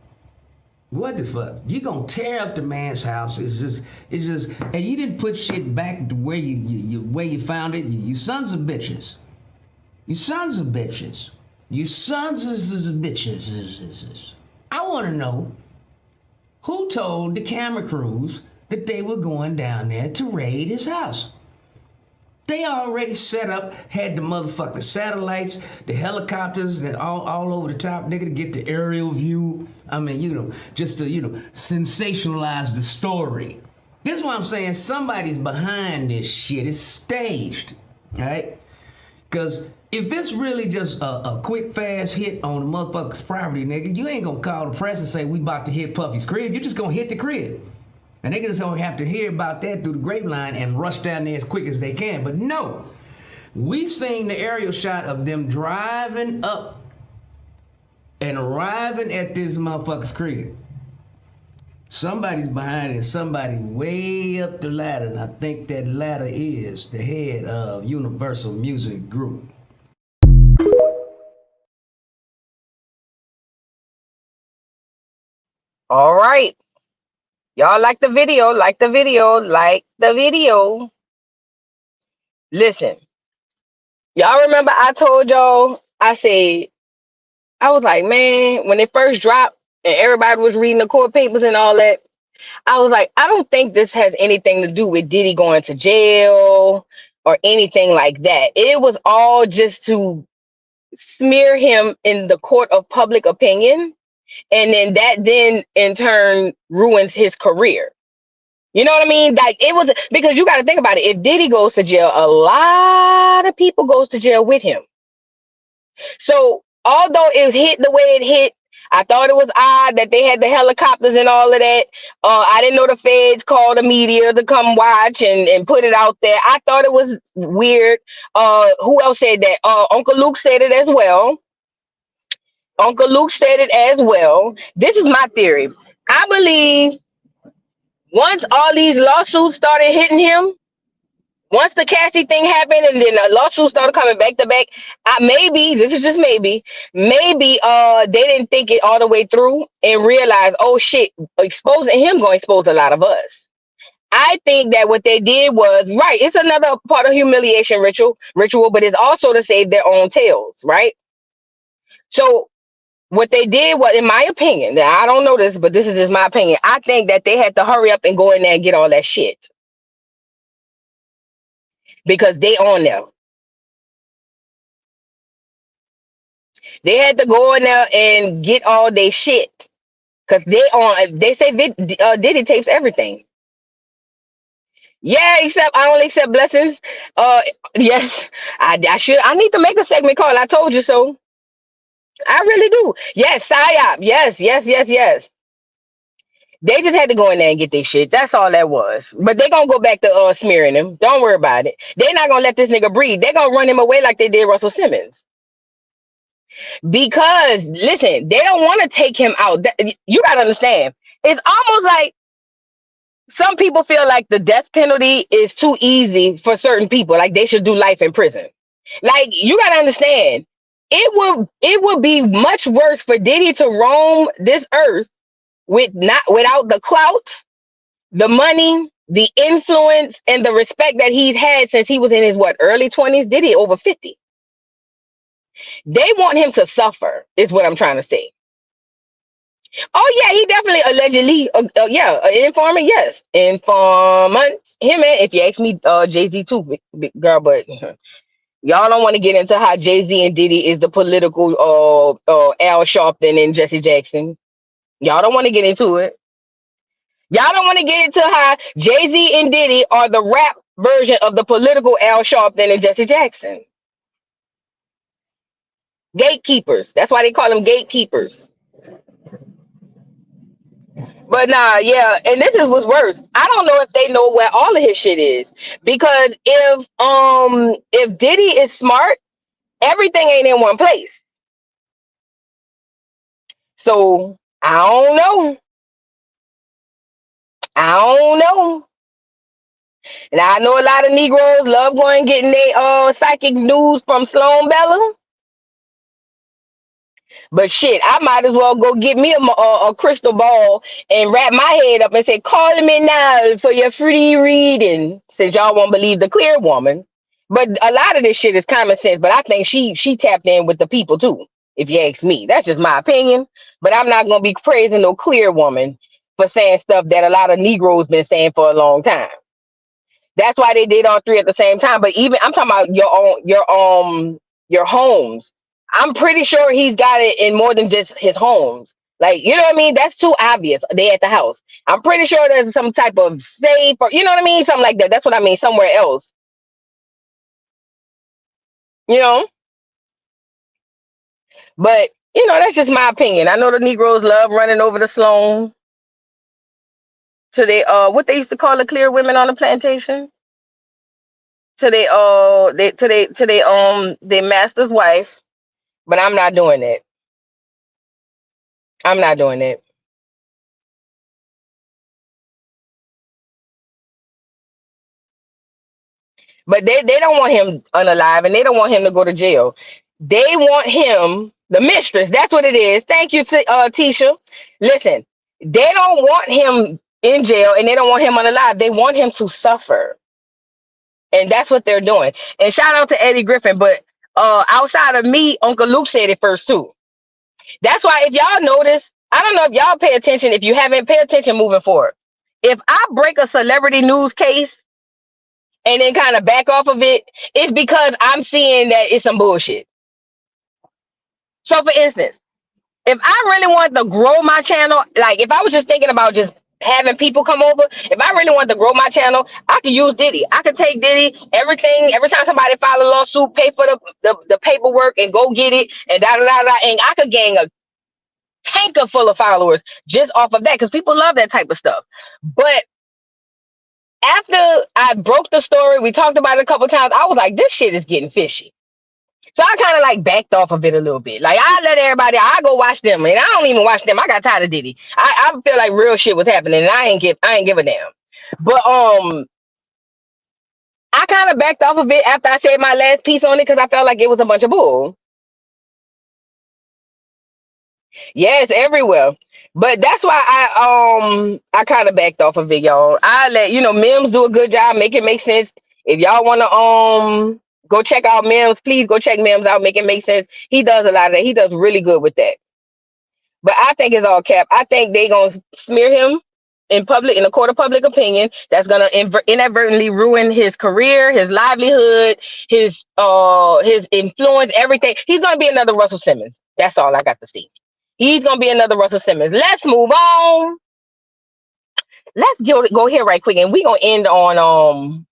What the fuck? You gonna tear up the man's house? It's just, and you didn't put shit back to where you found it. You sons of bitches. You sons of bitches. You sons of bitches. I want to know who told the camera crews that they were going down there to raid his house. They already set up, had the motherfucking satellites, the helicopters that all over the top, nigga, to get the aerial view. I mean, just to, sensationalize the story. This is what I'm saying. Somebody's behind this shit. It's staged, right? Because if it's really just a quick, fast hit on the motherfucker's property, nigga, you ain't gonna call the press and say, we about to hit Puffy's crib. You're just gonna hit the crib. And they just gonna have to hear about that through the grapevine and rush down there as quick as they can. But no, we seen the aerial shot of them driving up and arriving at this motherfucker's crib. Somebody's behind it, somebody way up the ladder, and I think that ladder is the head of Universal Music Group. All right. Y'all like the video, like the video. Listen, y'all remember I told y'all, I was like, man, when it first dropped and everybody was reading the court papers and all that, I was like, I don't think this has anything to do with Diddy going to jail or anything like that. It was all just to smear him in the court of public opinion. And then that in turn ruins his career. You know what I mean? Like, it was, because you got to think about it. If Diddy goes to jail, a lot of people goes to jail with him. So although it hit the way it hit, I thought it was odd that they had the helicopters and all of that. I didn't know the feds called the media to come watch and put it out there. I thought it was weird. Who else said that? Uncle Luke said it as well. This is my theory. I believe once all these lawsuits started hitting him, Once the Cassie thing happened and then the lawsuit started coming back to back, maybe this is just maybe they didn't think it all the way through and realize, oh shit, exposing him going to expose a lot of us. I think that what they did was right. It's another part of humiliation ritual, but it's also to save their own tails, right? So what they did was, in my opinion, now I don't know this, but this is just my opinion. I think that they had to hurry up and go in there and get all that shit because they on there. They had to go in there and get all their shit because they on. They say Diddy tapes everything. Yeah, except I only accept blessings. Uh, yes, I should. I need to make a segment called "I Told You So." I really do. Yes, psyop. Yes, yes, yes, yes. They just had to go in there and get their shit. That's all that was. But they gonna go back to smearing him. Don't worry about it. They're not gonna let this nigga breathe. They're gonna run him away like they did Russell Simmons. Because listen, they don't want to take him out. You gotta understand. It's almost like some people feel like the death penalty is too easy for certain people. Like they should do life in prison. Like you gotta understand. It would be much worse for Diddy to roam this earth without the clout, the money, the influence, and the respect that he's had since he was in his early 20s. Diddy over 50. They want him to suffer, is what I'm trying to say. Oh yeah, he definitely allegedly, yeah, an informant. Yes, informant. Him and if you ask me, Jay-Z too, big girl. But y'all don't want to get into how Jay-Z and Diddy is the political Al Sharpton and Jesse Jackson. Y'all don't want to get into it. Y'all don't want to get into how Jay-Z and Diddy are the rap version of the political Al Sharpton and Jesse Jackson. Gatekeepers. That's why they call them gatekeepers. But nah, yeah, and this is what's worse. I don't know if they know where all of his shit is. Because if Diddy is smart, everything ain't in one place. So I don't know. I don't know. And I know a lot of Negroes love going getting their psychic news from Sloan Bella. But shit, I might as well go get me a crystal ball and wrap my head up and say, call me now for your free reading, since y'all won't believe the clear woman. But a lot of this shit is common sense, but I think she tapped in with the people too, if you ask me. That's just my opinion. But I'm not going to be praising no clear woman for saying stuff that a lot of Negroes been saying for a long time. That's why they did all three at the same time. But even I'm talking about your homes. I'm pretty sure he's got it in more than just his homes. Like, you know what I mean? That's too obvious. They at the house. I'm pretty sure there's some type of safe or you know what I mean? Something like that. That's what I mean. Somewhere else. You know? But, that's just my opinion. I know the Negroes love running over the Sloan to they what they used to call the clear women on the plantation. To their master's wife. But I'm not doing it. I'm not doing it. But they don't want him unalive and they don't want him to go to jail. They want him, the mistress. That's what it is. Thank you, Tisha. Listen, they don't want him in jail and they don't want him unalive. They want him to suffer. And that's what they're doing. And shout out to Eddie Griffin. But outside of me, Uncle Luke said it first too. That's why if y'all notice, I don't know if y'all pay attention. If you haven't, pay attention moving forward. If I break a celebrity news case and then kind of back off of it, it's because I'm seeing that it's some bullshit. So for instance, if I really want to grow my channel, like if I was just thinking about just having people come over, if I really want to grow my channel, I could use Diddy. I could take Diddy, everything, every time somebody file a lawsuit, pay for the paperwork and go get it and da da da da. And I could gain a tanker full of followers just off of that because people love that type of stuff. But after I broke the story, we talked about it a couple times, I was like, this shit is getting fishy. So I kind of like backed off of it a little bit. Like I let everybody, I go watch them, and I don't even watch them. I got tired of Diddy. I feel like real shit was happening, and I ain't give a damn. But I kind of backed off of it after I said my last piece on it because I felt like it was a bunch of bull. Yes, everywhere. But that's why I kind of backed off of it, y'all. I let Mims do a good job, make it make sense. If y'all wanna go check out Mims, please go check Mims out, make it make sense. He does a lot of that. He does really good with that. But I think it's all cap. I think they gonna smear him in public, in a court of public opinion. That's gonna inadvertently ruin his career, his livelihood, his influence, everything. He's gonna be another Russell Simmons. That's all I got to see. He's gonna be another Russell Simmons. Let's move on. Let's go here right quick, and we gonna end on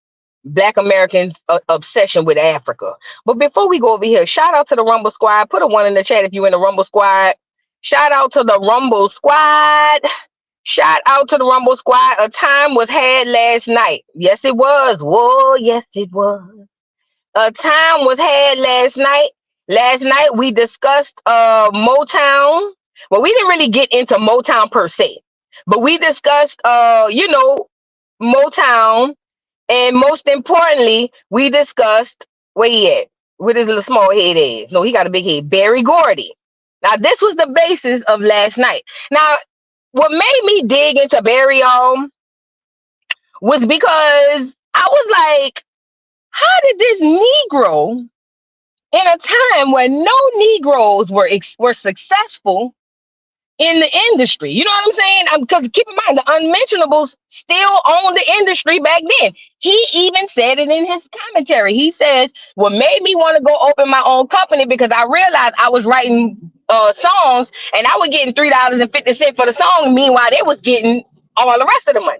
Black Americans' obsession with Africa. But before we go over here, shout out to the Rumble Squad. Put a one in the chat if you're in the Rumble Squad. Shout out to the Rumble Squad. Shout out to the Rumble Squad. A time was had last night. Yes, it was. Whoa, yes, it was. A time was had last night. Last night we discussed Motown. Well, we didn't really get into Motown per se, but we discussed Motown, and most importantly, we discussed where he at? With his little small head is. No, he got a big head. Berry Gordy. Now, this was the basis of last night. Now, what made me dig into Barry was because I was like, how did this Negro, in a time when no Negroes were successful in the industry, you know what I'm saying? Because keep in mind, the Unmentionables still owned the industry back then. He even said it in his commentary. He says, what made me want to go open my own company, because I realized I was writing songs and I was getting $3.50 for the song. Meanwhile, they was getting all the rest of the money.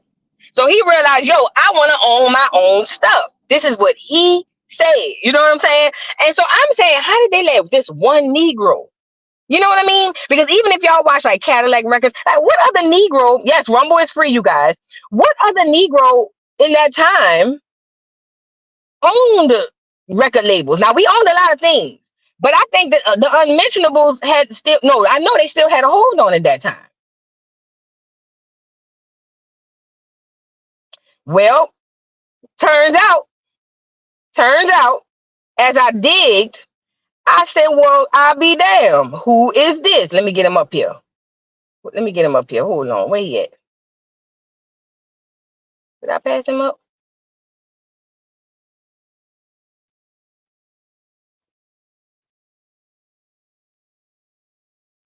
So he realized, yo, I want to own my own stuff. This is what he said. You know what I'm saying? And so I'm saying, how did they let this one Negro? You know what I mean? Because even if y'all watch like Cadillac Records, like what other Negro, yes, Rumble is free, you guys. What other Negro in that time owned record labels? Now, we owned a lot of things, but I think that the Unmentionables I know they still had a hold on at that time. Well, turns out, as I digged, I said, well, I'll be damned. Who is this? Let me get him up here. Hold on. Where he at? Did I pass him up?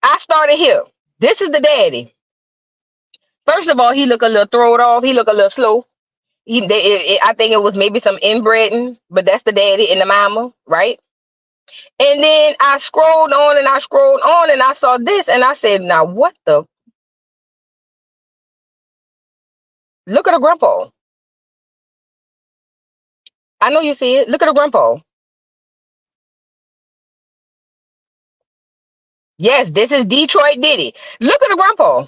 I started here. This is the daddy. First of all, he look a little thrown off. He look a little slow. I think it was maybe some inbreeding, but that's the daddy and the mama, right? And then I scrolled on and I saw this and I said, now what the? Look at the grandpa. I know you see it. Look at the grandpa. Yes, this is Detroit Diddy. Look at the grandpa.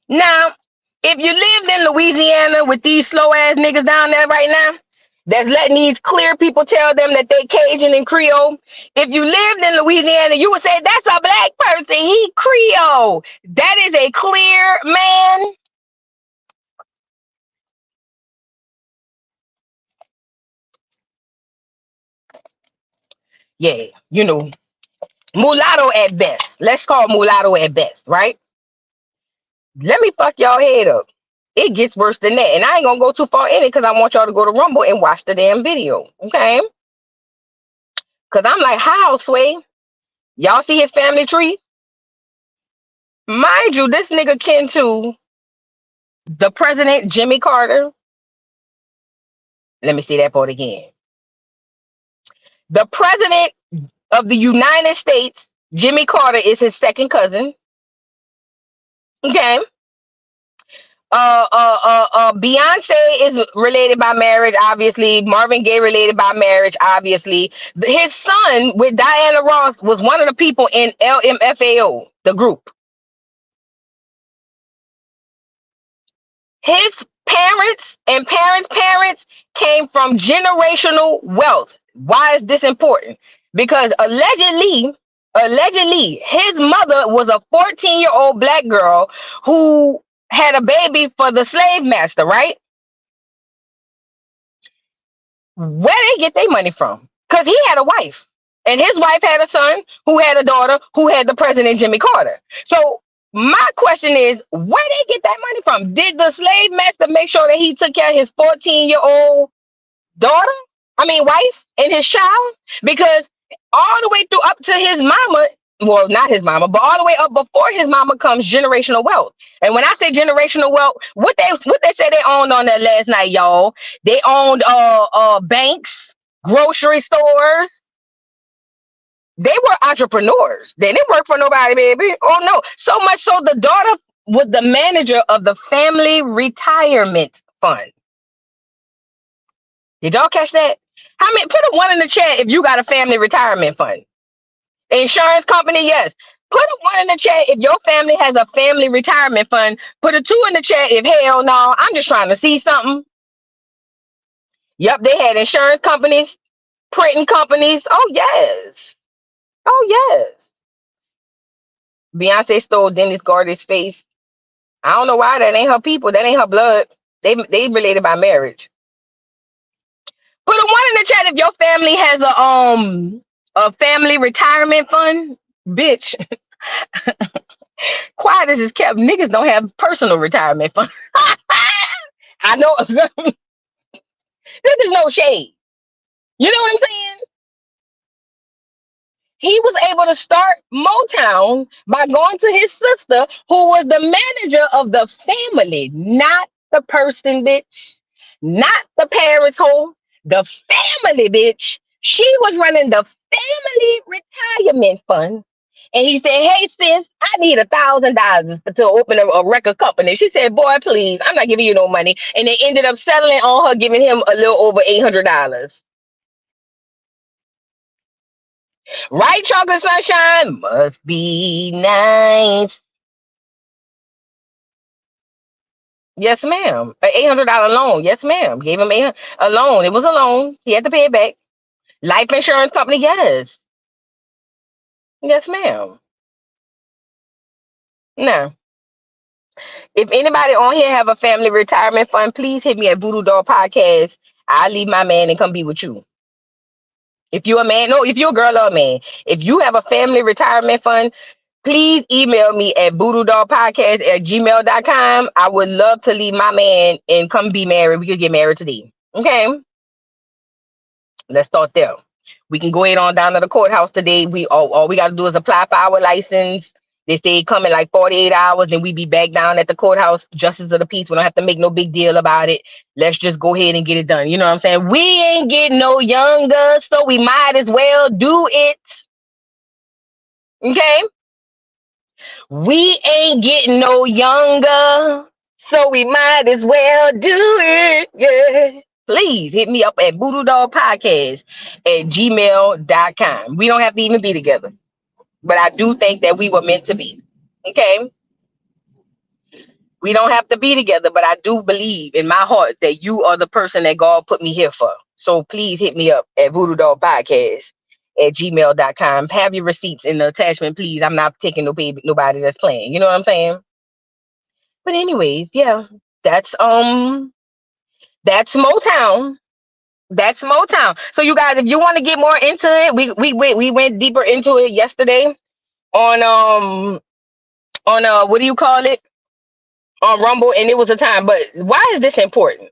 Now, if you lived in Louisiana with these slow ass niggas down there right now, that's letting these clear people tell them that they Cajun and Creole. If you lived in Louisiana, you would say that's a black person. He Creole. That is a clear man. Yeah, mulatto at best. Let's call mulatto at best, right? Let me fuck y'all head up. It gets worse than that. And I ain't gonna go too far in it because I want y'all to go to Rumble and watch the damn video. Okay? Because I'm like, how, Sway? Y'all see his family tree? Mind you, this nigga kin to the president, Jimmy Carter. Let me see that part again. The president of the United States, Jimmy Carter, is his second cousin. Okay. Beyonce is related by marriage, obviously. Marvin Gaye related by marriage, obviously. His son with Diana Ross was one of the people in LMFAO, the group. His parents and parents came from generational wealth. Why is this important? Because allegedly, his mother was a 14-year-old black girl who had a baby for the slave master, right? Where they get their money from? Because he had a wife, and his wife had a son who had a daughter who had the president Jimmy Carter. So my question is, where they get that money from? Did the slave master make sure that he took care of his 14-year-old daughter? I mean, wife and his child? Because all the way through up to his mama, well, not his mama, but all the way up before his mama comes generational wealth. And when I say generational wealth, what they say they owned on that last night, y'all? They owned banks, grocery stores. They were entrepreneurs. They didn't work for nobody, baby. Oh no. So much so the daughter was the manager of the family retirement fund. Did y'all catch that? How many? Put a one in the chat if you got a family retirement fund. Insurance company, yes. Put a one in the chat if your family has a family retirement fund. Put a two in the chat if hell no. I'm just trying to see something. Yep, they had insurance companies, printing companies. Oh yes. Oh yes. Beyonce stole Dennis Garder's face. I don't know why. That ain't her people. That ain't her blood. They related by marriage. Put a one in the chat if your family has a family retirement fund. Bitch, quiet as it's kept. Niggas don't have personal retirement fund. I know. This is no shade. You know what I'm saying? He was able to start Motown by going to his sister, who was the manager of the family, not the person, bitch, not the parents' home, the family, bitch. She was running the family retirement fund. And he said, hey, sis, I need $1,000 to open a record company. She said, boy, please, I'm not giving you no money. And they ended up settling on her, giving him a little over $800. Right, chocolate sunshine? Must be nice. Yes, ma'am. An $800 loan. Yes, ma'am. Gave him a loan. It was a loan. He had to pay it back. Life insurance company. Yes. Yes, ma'am. No. If anybody on here have a family retirement fund, please hit me at Voodoo Doll Podcast. I'll leave my man and come be with you. If you're a man, no, if you're a girl or a man, if you have a family retirement fund, please email me at voodoodollpodcast@gmail.com. I would love to leave my man and come be married. We could get married today. Okay? Let's start there. We can go ahead on down to the courthouse today. All we gotta do is apply for our license. They say come in like 48 hours, and we be back down at the courthouse, justice of the peace. We don't have to make no big deal about it. Let's just go ahead and get it done. You know what I'm saying? We ain't getting no younger, so we might as well do it. Okay? We ain't getting no younger, so we might as well do it. Yeah. Please hit me up at voodoodollpodcast@gmail.com. We don't have to even be together, but I do think that we were meant to be. Okay? We don't have to be together, but I do believe in my heart that you are the person that God put me here for. So please hit me up at voodoodollpodcast@gmail.com. Have your receipts in the attachment, please. I'm not taking nobody that's playing. You know what I'm saying? But anyways, yeah, that's that's Motown. That's Motown. So you guys, if you want to get more into it, we went deeper into it yesterday on what do you call it? On Rumble, and it was a time. But why is this important?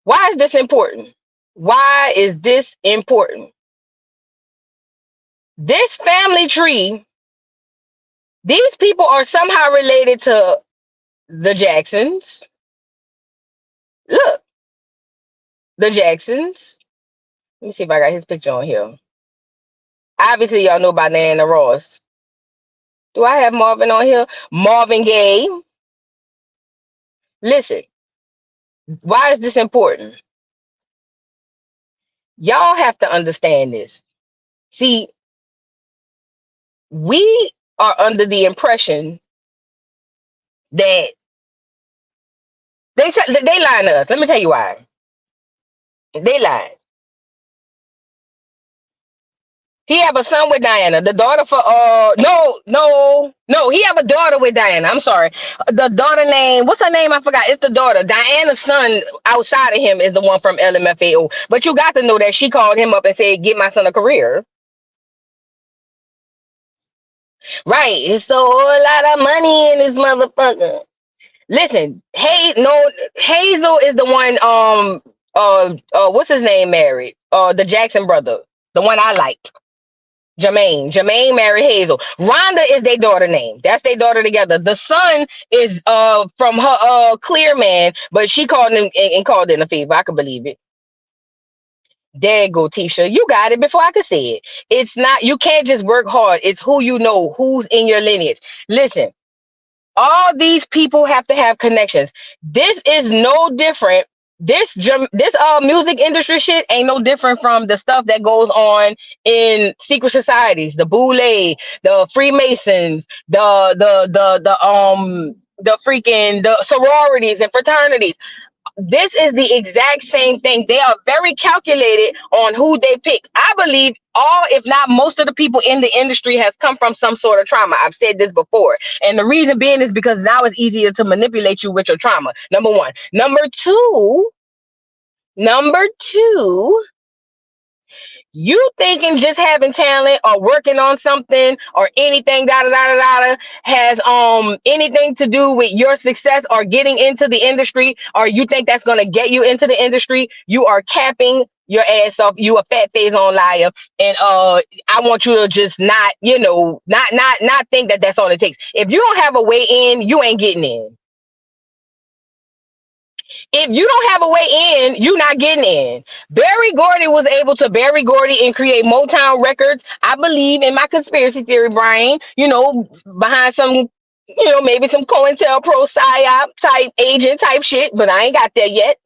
Why is this important? Why is this important? This family tree, these people are somehow related to the Jacksons. Look, the Jacksons. Let me see if I got his picture on here. Obviously, y'all know about Diana Ross. Do I have Marvin on here? Marvin Gaye. Listen, why is this important? Y'all have to understand this. See, we are under the impression that they lying to us. Let me tell you why. They lied. He have a son with Diana. The daughter for no. He have a daughter with Diana. I'm sorry. The daughter name, what's her name? I forgot. It's the daughter. Diana's son outside of him is the one from LMFAO. But you got to know that she called him up and said, "Get my son a career." Right. It's a whole lot of money in this motherfucker. Listen, Hazel is the one what's his name married? The Jackson brother. The one I like. Jermaine. Jermaine married Hazel. Rhonda is their daughter name. That's their daughter together. The son is from her clear man, but she called him and called in a fever. I could believe it. There you go, Tisha. You got it before I could say it. It's not, you can't just work hard. It's who you know, who's in your lineage. Listen, all these people have to have connections. This is no different. This music industry shit ain't no different from the stuff that goes on in secret societies, the Boule, the Freemasons, the freaking the sororities and fraternities. This is the exact same thing. They are very calculated on who they pick. I believe all, if not most of the people in the industry has come from some sort of trauma. I've said this before. And the reason being is because now it's easier to manipulate you with your trauma. Number one. Number two, you thinking just having talent or working on something or anything has anything to do with your success or getting into the industry, or you think that's gonna get you into the industry, you are capping your ass off. You a fat face on liar, and I want you to just not, not think that that's all it takes. If you don't have a way in, you ain't getting in. If you don't have a way in, you're not getting in. Barry Gordy was able to Barry Gordy and create Motown Records. I believe in my conspiracy theory brain, behind some, maybe some COINTELPRO PSYOP type agent type shit, but I ain't got there yet.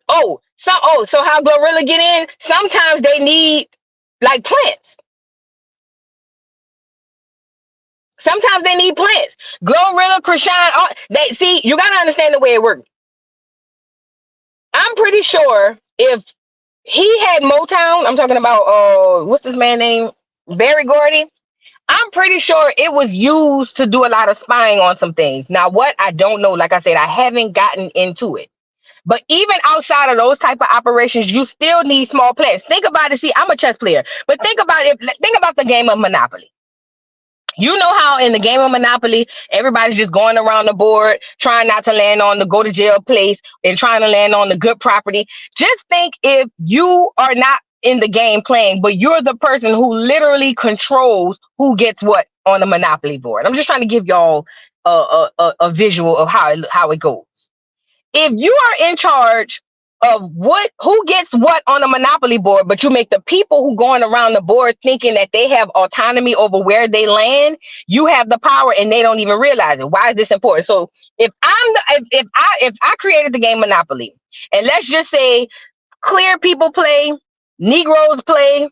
So how GloRilla get in? Sometimes they need like plants. Sometimes they need plants. GloRilla, Krishan, they see, you gotta understand the way it works. I'm pretty sure if he had Motown, I'm talking about what's this man name? Barry Gordy. I'm pretty sure it was used to do a lot of spying on some things. Now, what I don't know, like I said, I haven't gotten into it. But even outside of those type of operations, you still need small plants. Think about it. See, I'm a chess player, but think about it. Think about the game of Monopoly. You know how in the game of Monopoly, everybody's just going around the board, trying not to land on the go to jail place and trying to land on the good property. Just think if you are not in the game playing, but you're the person who literally controls who gets what on the Monopoly board. I'm just trying to give y'all a visual of how it goes. If you are in charge of who gets what on the Monopoly board, but you make the people who going around the board thinking that they have autonomy over where they land, you have the power and they don't even realize it. Why is this important? So if I created the game Monopoly, and let's just say clear people play, Negroes play,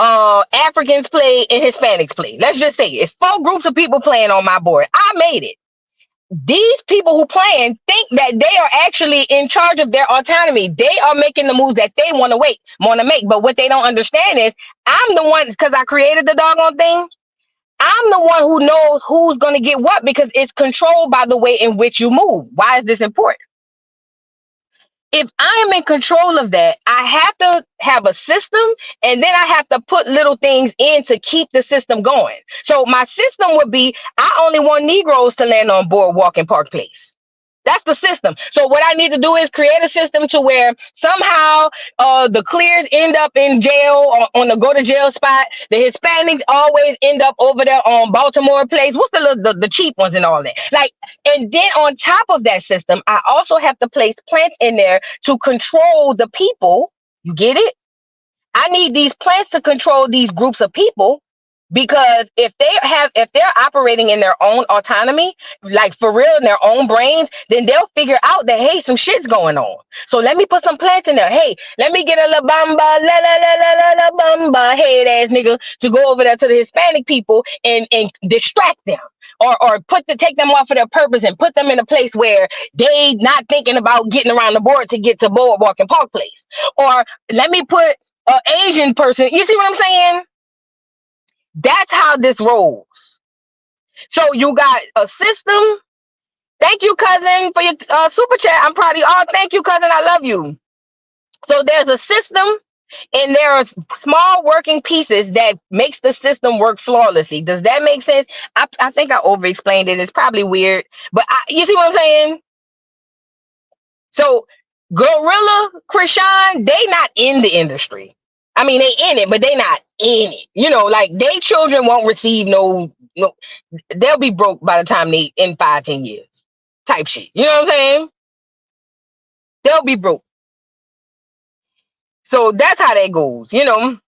Africans play, and Hispanics play. Let's just say it's 4 groups of people playing on my board. I made it. These people who playing think that they are actually in charge of their autonomy. They are making the moves that they want to make. But what they don't understand is I'm the one, because I created the doggone thing. I'm the one who knows who's going to get what, because it's controlled by the way in which you move. Why is this important? If I am in control of that, I have to have a system, and then I have to put little things in to keep the system going. So my system would be, I only want Negroes to land on Boardwalk and Park Place. That's the system. So what I need to do is create a system to where somehow the clears end up in jail on the go to jail spot. The Hispanics always end up over there on Baltimore Place. What's the cheap ones and all that? And then on top of that system, I also have to place plants in there to control the people. You get it? I need these plants to control these groups of people. Because if they're operating in their own autonomy, like for real in their own brains, then they'll figure out that, hey, some shit's going on. So let me put some plants in there. Hey, let me get a la bamba, la la la la la la bamba, head ass nigga to go over there to the Hispanic people and distract them. or take them off of their purpose and put them in a place where they not thinking about getting around the board to get to Boardwalk and Park Place. Or let me put an Asian person. You see what I'm saying? That's how this rolls. So you got a system. Thank you, cousin, for your super chat. I'm proud of you. Oh, thank you, cousin. I love you. So there's a system, and there are small working pieces that makes the system work flawlessly. Does that make sense? I think I over-explained it. It's probably weird, but you see what I'm saying? So GloRilla, Krishan, they not in the industry. I mean, they in it, but they not in it. You know, like they children won't receive no, they'll be broke by the time they in 5-10 years type shit. You know what I'm saying? They'll be broke. So that's how that goes, you know.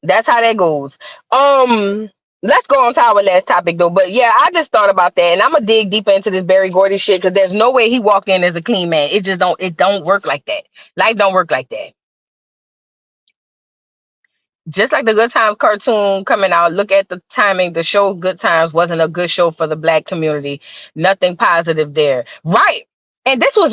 That's how that goes. Let's go on to our last topic though. But yeah, I just thought about that, and I'm gonna dig deeper into this Berry Gordy shit because there's no way he walked in as a clean man. It just don't work like that. Life don't work like that. Just like the Good Times cartoon coming out, look at the timing. The show Good Times wasn't a good show for the black community. Nothing positive there. Right. And this was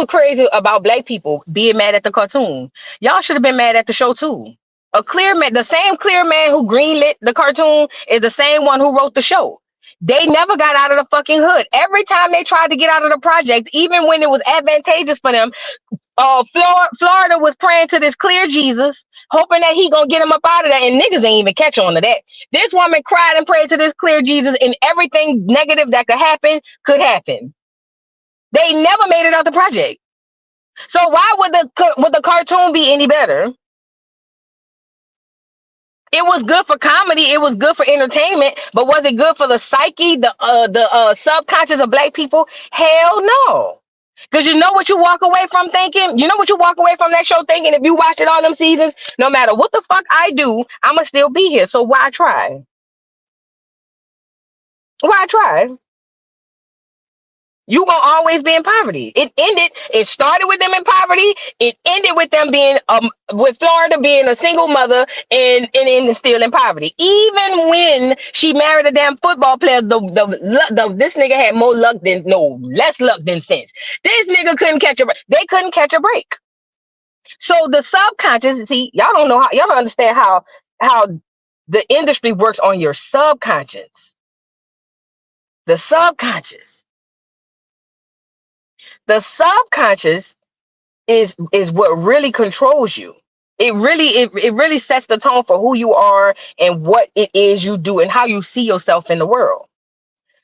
crazy about black people being mad at the cartoon. Y'all should have been mad at the show too. A clear man, the same clear man who greenlit the cartoon is the same one who wrote the show. They never got out of the fucking hood. Every time they tried to get out of the project, even when it was advantageous for them, Florida was praying to this clear Jesus, hoping that he gonna get him up out of that, and niggas ain't even catch on to that. This woman cried and prayed to this clear Jesus, and everything negative that could happen. They never made it out the project. So why would the cartoon be any better? It was good for comedy. It was good for entertainment. But was it good for the psyche, the subconscious of black people? Hell no. Because you know what you walk away from thinking? You know what you walk away from that show thinking? If you watched it all them seasons, no matter what the fuck I do, I'ma still be here. So why try? Why try? You gonna always be in poverty. It started with them in poverty. It ended with them being with Florida being a single mother and still in poverty. Even when she married a damn football player, this nigga had less luck than sense. This nigga couldn't catch a break. They couldn't catch a break. So the subconscious, see, y'all don't understand how the industry works on your subconscious. The subconscious. The subconscious is what really controls you. It really sets the tone for who you are and what it is you do and how you see yourself in the world.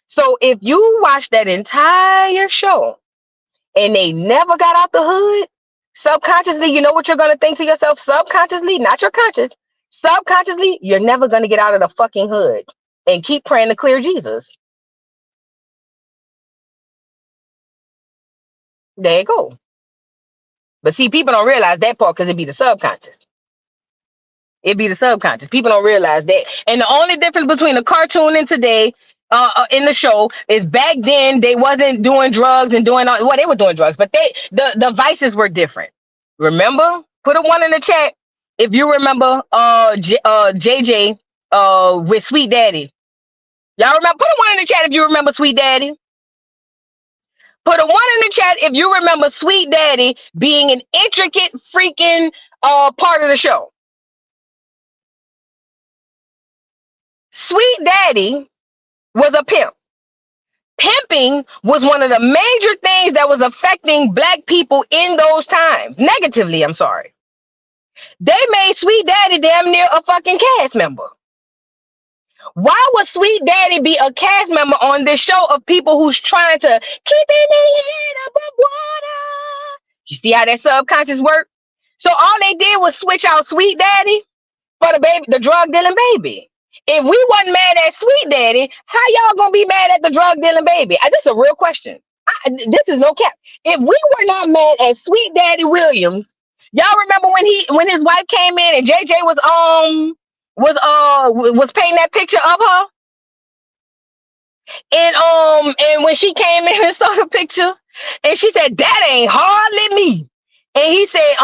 So if you watch that entire show and they never got out the hood, subconsciously, you know what you're gonna think to yourself? Subconsciously, not your conscious. Subconsciously, you're never gonna get out of the fucking hood. And keep praying to clear Jesus. There you go. But see, people don't realize that part because it be the subconscious. It be the subconscious. People don't realize that. And the only difference between the cartoon and today, in the show, is back then they wasn't doing drugs and doing they were doing drugs, but the vices were different. Remember? Put a 1 in the chat if you remember JJ with Sweet Daddy. Y'all remember? Put a 1 in the chat if you remember Sweet Daddy. Put a 1 in the chat if you remember Sweet Daddy being an intricate freaking part of the show. Sweet Daddy was a pimp. Pimping was one of the major things that was affecting black people in those times. Negatively, I'm sorry. They made Sweet Daddy damn near a fucking cast member. Why would Sweet Daddy be a cast member on this show of people who's trying to keep in their head above water? You see how that subconscious work? So all they did was switch out Sweet Daddy for the drug dealing baby. If we wasn't mad at Sweet Daddy, how y'all gonna be mad at the drug dealing baby? This is a real question. This is no cap. If we were not mad at Sweet Daddy Williams, y'all remember when his wife came in and JJ was painting that picture of her, and when she came in and saw the picture, and she said, "That ain't hardly me," and he said,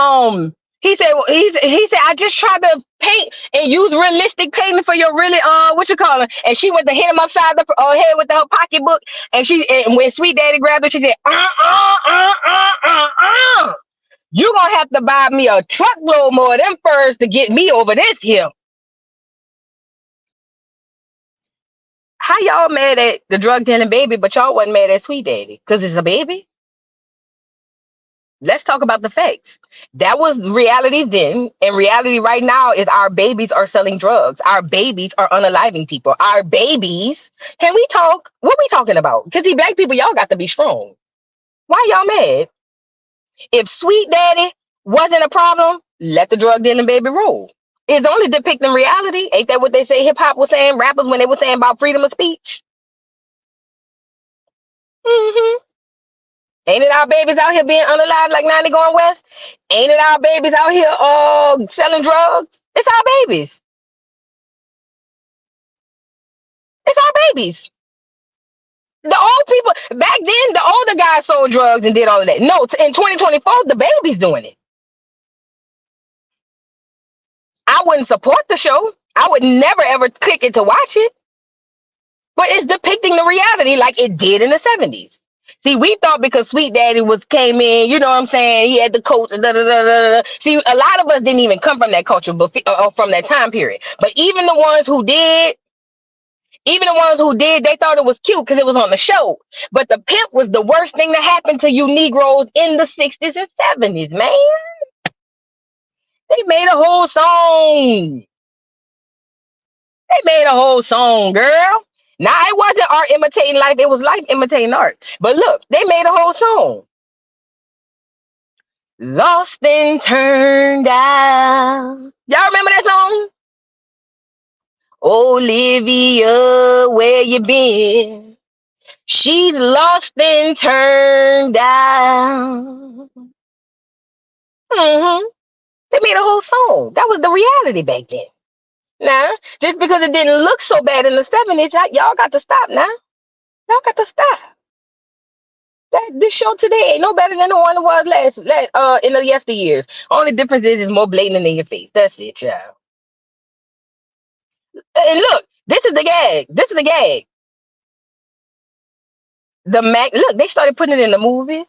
He said I just tried to paint and use realistic painting for your really what you call it, and she went to hit him upside the head with her pocketbook, and when Sweet Daddy grabbed her, she said you gonna have to buy me a truckload more of them furs to get me over this here. How y'all mad at the drug dealing baby, but y'all wasn't mad at Sweet Daddy because it's a baby? Let's talk about the facts. That was reality then, and reality right now is our babies are selling drugs. Our babies are unaliving people. Our babies. Can we talk? What we talking about? Because these black people, y'all got to be strong. Why y'all mad? If Sweet Daddy wasn't a problem, let the drug dealing baby roll. It's only depicting reality. Ain't that what they say hip hop was saying? Rappers when they were saying about freedom of speech. Hmm. Ain't it our babies out here being unalive like 90 going west? Ain't it our babies out here selling drugs? It's our babies. It's our babies. The old people back then, the older guys sold drugs and did all of that. No, in 2024, the baby's doing it. I wouldn't support the show. I would never ever click it to watch it. But it's depicting the reality like it did in the 70s. See, we thought because Sweet Daddy was came in, you know what I'm saying? He had the coach. Da, da, da, da, da. See, a lot of us didn't even come from that culture, but from that time period. But even the ones who did, they thought it was cute because it was on the show. But the pimp was the worst thing that happened to you Negroes in the 60s and 70s, man. They made a whole song. They made a whole song, girl. Now it wasn't art imitating life; it was life imitating art. But look, they made a whole song. Lost and turned out. Y'all remember that song? Olivia, where you been? She's lost and turned out. Hmm. They made a whole song. That was the reality back then. Now, just because it didn't look so bad in the 70s, y'all got to stop now. Y'all got to stop. That this show today ain't no better than the one it was in the yesteryears. Only difference is it's more blatant in your face. That's it, child. And look, this is the gag. This is the gag. The Mac. Look, they started putting it in the movies.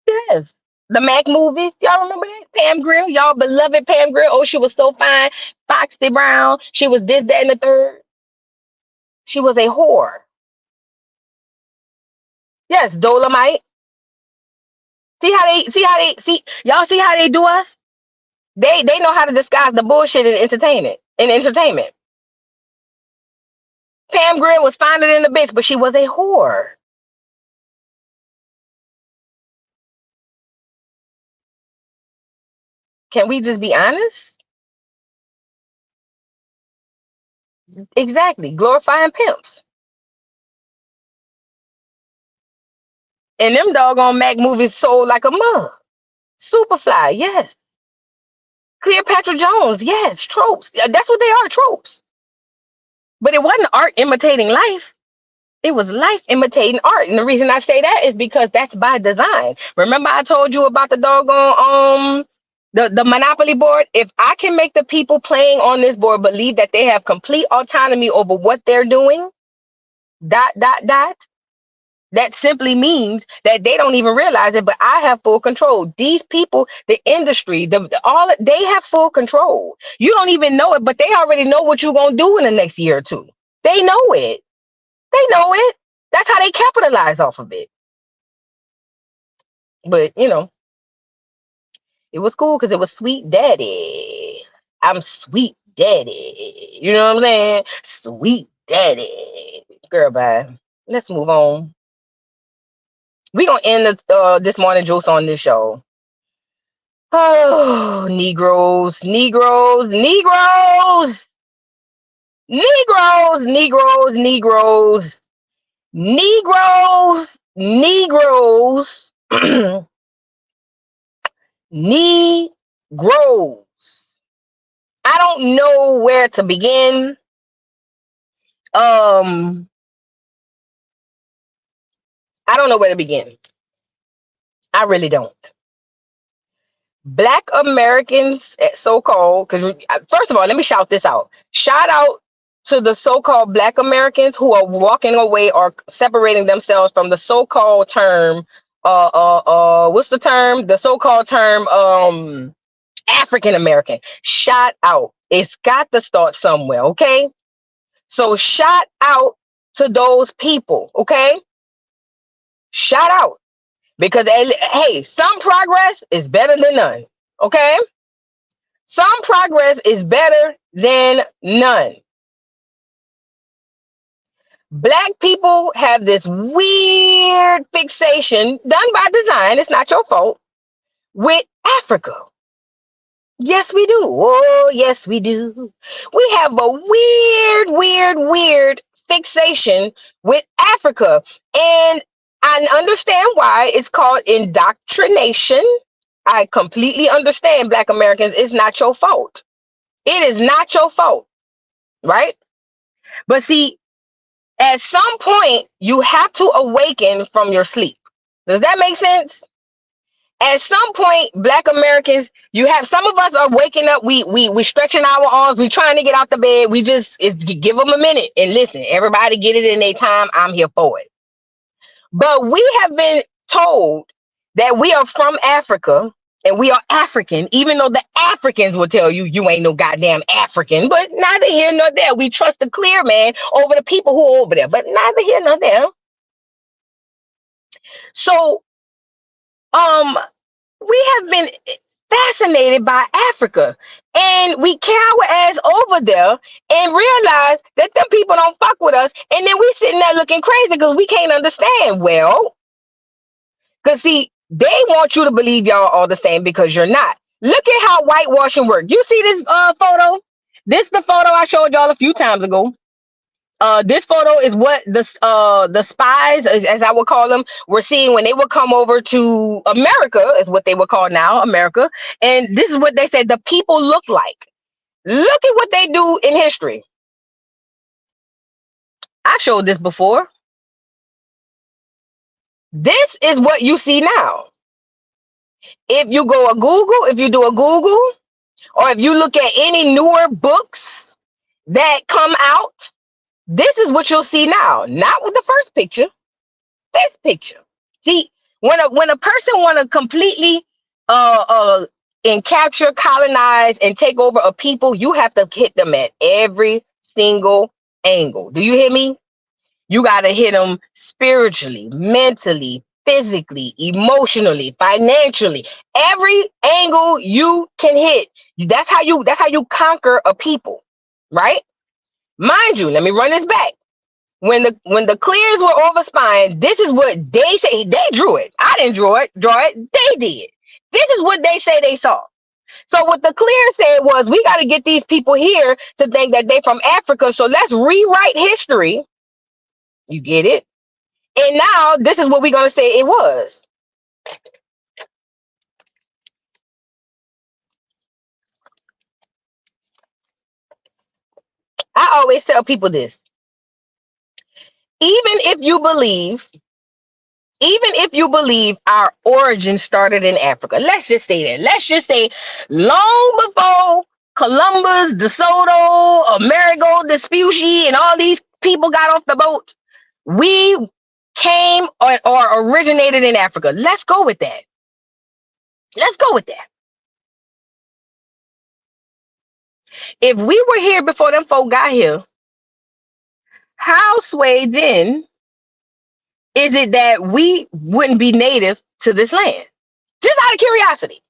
Yes, the Mac movies. Y'all remember that? Pam Grill, y'all beloved Pam Grill. Oh, she was so fine. Foxy Brown. She was this, that, and the third. She was a whore. Yes, Dolomite. See y'all see how they do us? They know how to disguise the bullshit in entertainment. Pam Grier was finer than the bitch, but she was a whore. Can we just be honest? Exactly. Glorifying pimps. And them doggone Mac movies sold like a mug. Superfly, yes. Cleopatra Jones, yes. Tropes. That's what they are, tropes. But it wasn't art imitating life. It was life imitating art. And the reason I say that is because that's by design. Remember I told you about the doggone the Monopoly board? If I can make the people playing on this board believe that they have complete autonomy over what they're doing, dot dot dot, that simply means that they don't even realize it, but I have full control. These people, the industry, all they have full control. You don't even know it, but they already know what you're gonna do in the next year or two. They know it. They know it. That's how they capitalize off of it. But it was cool because it was Sweet Daddy. I'm Sweet Daddy. You know what I'm saying? Sweet Daddy. Girl, bye. Let's move on. We gonna end this morning juice on this show. Oh, Negroes, Negroes, Negroes, Negroes, Negroes, Negroes, Negroes, Negroes, Negroes. I don't know where to begin. Um, I don't know where to begin. I really don't. Black Americans, so-called, because first of all, let me shout this out. Shout out to the so-called Black Americans who are walking away or separating themselves from the so-called term. What's the term? The so-called term, African American. Shout out. It's got to start somewhere, okay? So shout out to those people, okay? Shout out. Because hey, some progress is better than none. Okay? Some progress is better than none. Black people have this weird fixation done by design, it's not your fault, with Africa. Yes, we do. Oh, yes, we do. We have a weird fixation with Africa. And I understand why it's called indoctrination. I completely understand, Black Americans. It's not your fault. It is not your fault, right? But see, at some point, you have to awaken from your sleep. Does that make sense? At some point, Black Americans, you have some of us are waking up. We stretching our arms. We trying to get out the bed. Give them a minute and listen. Everybody get it in their time. I'm here for it. But we have been told that we are from Africa and we are African, even though the Africans will tell you you ain't no goddamn African. But neither here nor there. We trust the clear man over the people who are over there. But neither here nor there. So, we have been fascinated by Africa, and we cower ass over there and realize that them people don't fuck with us, and then we sitting there looking crazy because we can't understand. Well, because see, they want you to believe y'all all the same because you're not. Look at how whitewashing works. You see this photo? This is the photo I showed y'all a few times ago. This photo is what the spies, as I would call them, were seeing when they would come over to America, is what they would call now America. And this is what they said the people look like. Look at what they do in history. I showed this before. This is what you see now. If you do a Google, or if you look at any newer books that come out, this is what you'll see now. Not with the first picture. This picture. See, when a person want to completely and capture, colonize, and take over a people, you have to hit them at every single angle. Do you hear me? You got to hit them spiritually, mentally, physically, emotionally, financially. Every angle you can hit. That's how you conquer a people, right? Mind you, let me run this back. When the clears were over spine, this is what they say. They drew it. I didn't draw it. They did. This is what they say they saw. So what the clear said was, we got to get these people here to think that they from Africa. So let's rewrite history. You get it? And now this is what we're gonna say it was. I always tell people this. Even if you believe even if you believe our origin started in Africa, let's just say that. Let's just say long before Columbus, De Soto, Amerigo Vespucci, and all these people got off the boat, we came or originated in Africa. Let's go with that. Let's go with that. If we were here before them folk got here, how swayed then is it that we wouldn't be native to this land? Just out of curiosity.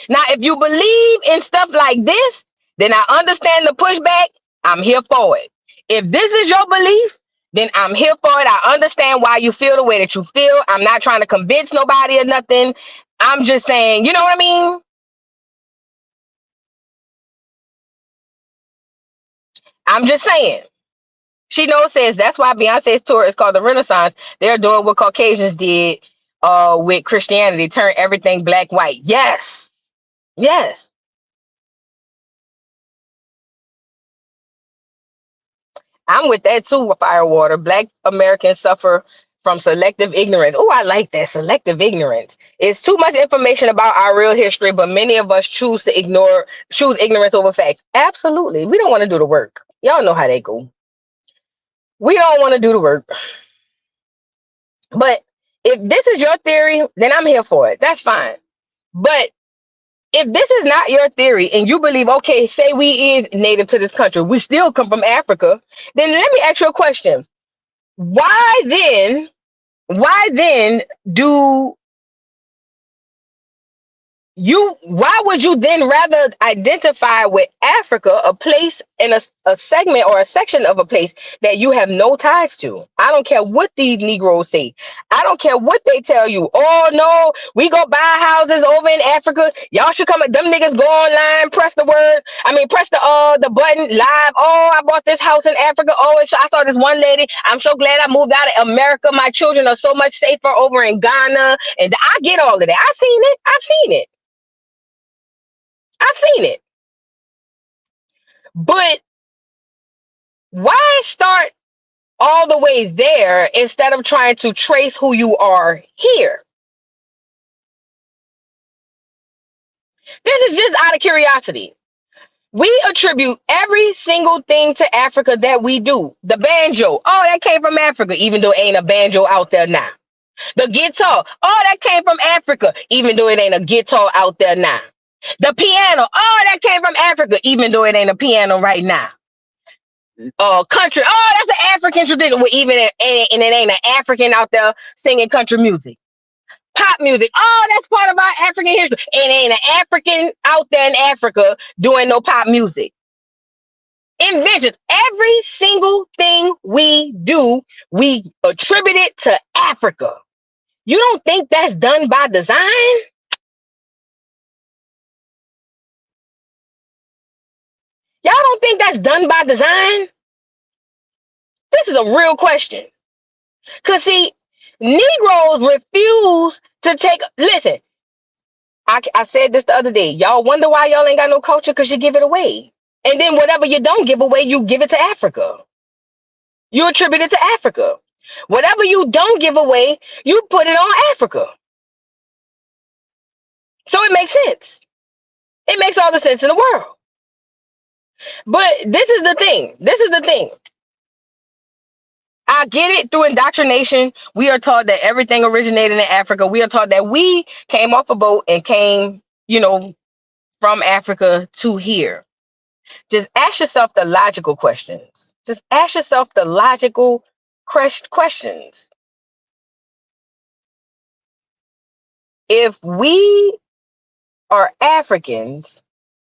Now, if you believe in stuff like this, then I understand the pushback. I'm here for it. If this is your belief, then I'm here for it. I understand why you feel the way that you feel. I'm not trying to convince nobody or nothing. I'm just saying, you know what I mean? I'm just saying. She knows says that's why Beyonce's tour is called the Renaissance. They're doing what Caucasians did with Christianity, turn everything black, white. Yes. Yes. I'm with that too, Firewater. Black Americans suffer from selective ignorance. Oh, I like that, selective ignorance. It's too much information about our real history, but many of us choose ignorance over facts. Absolutely. We don't want to do the work. Y'all know how they go. We don't want to do the work. But if this is your theory, then I'm here for it. That's fine. But if this is not your theory and you believe, okay, say we is native to this country, we still come from Africa, then let me ask you a question. Why then do why would you then rather identify with Africa, a place in a segment or a section of a place that you have no ties to? I don't care what these Negroes say. I don't care what they tell you. Oh no, we go buy houses over in Africa. Y'all should come. Them niggas go online, press the words. I mean, press the button live. Oh, I bought this house in Africa. Oh, I saw this one lady. I'm so glad I moved out of America. My children are so much safer over in Ghana. And I get all of that. I've seen it. I've seen it. I've seen it. But why start all the way there instead of trying to trace who you are here? This is just out of curiosity. We attribute every single thing to Africa that we do. The banjo, oh, that came from Africa, even though it ain't a banjo out there now. The guitar, oh, that came from Africa, even though it ain't a guitar out there now. The piano, oh, that came from Africa, even though it ain't a piano right now. Country. Oh, that's an African tradition. Well, even and it ain't an African out there singing country music. Pop music. Oh, that's part of our African history. And ain't an African out there in Africa doing no pop music. Inventions. Every single thing we do, we attribute it to Africa. You don't think that's done by design? Y'all don't think that's done by design? This is a real question. Because, see, Negroes refuse to take. Listen, I said this the other day. Y'all wonder why y'all ain't got no culture because you give it away. And then whatever you don't give away, you give it to Africa. You attribute it to Africa. Whatever you don't give away, you put it on Africa. So it makes sense. It makes all the sense in the world. But this is the thing. This is the thing. I get it through indoctrination. We are taught that everything originated in Africa. We are taught that we came off a boat and came, from Africa to here. Just ask yourself the logical questions. Just ask yourself the logical questions. If we are Africans,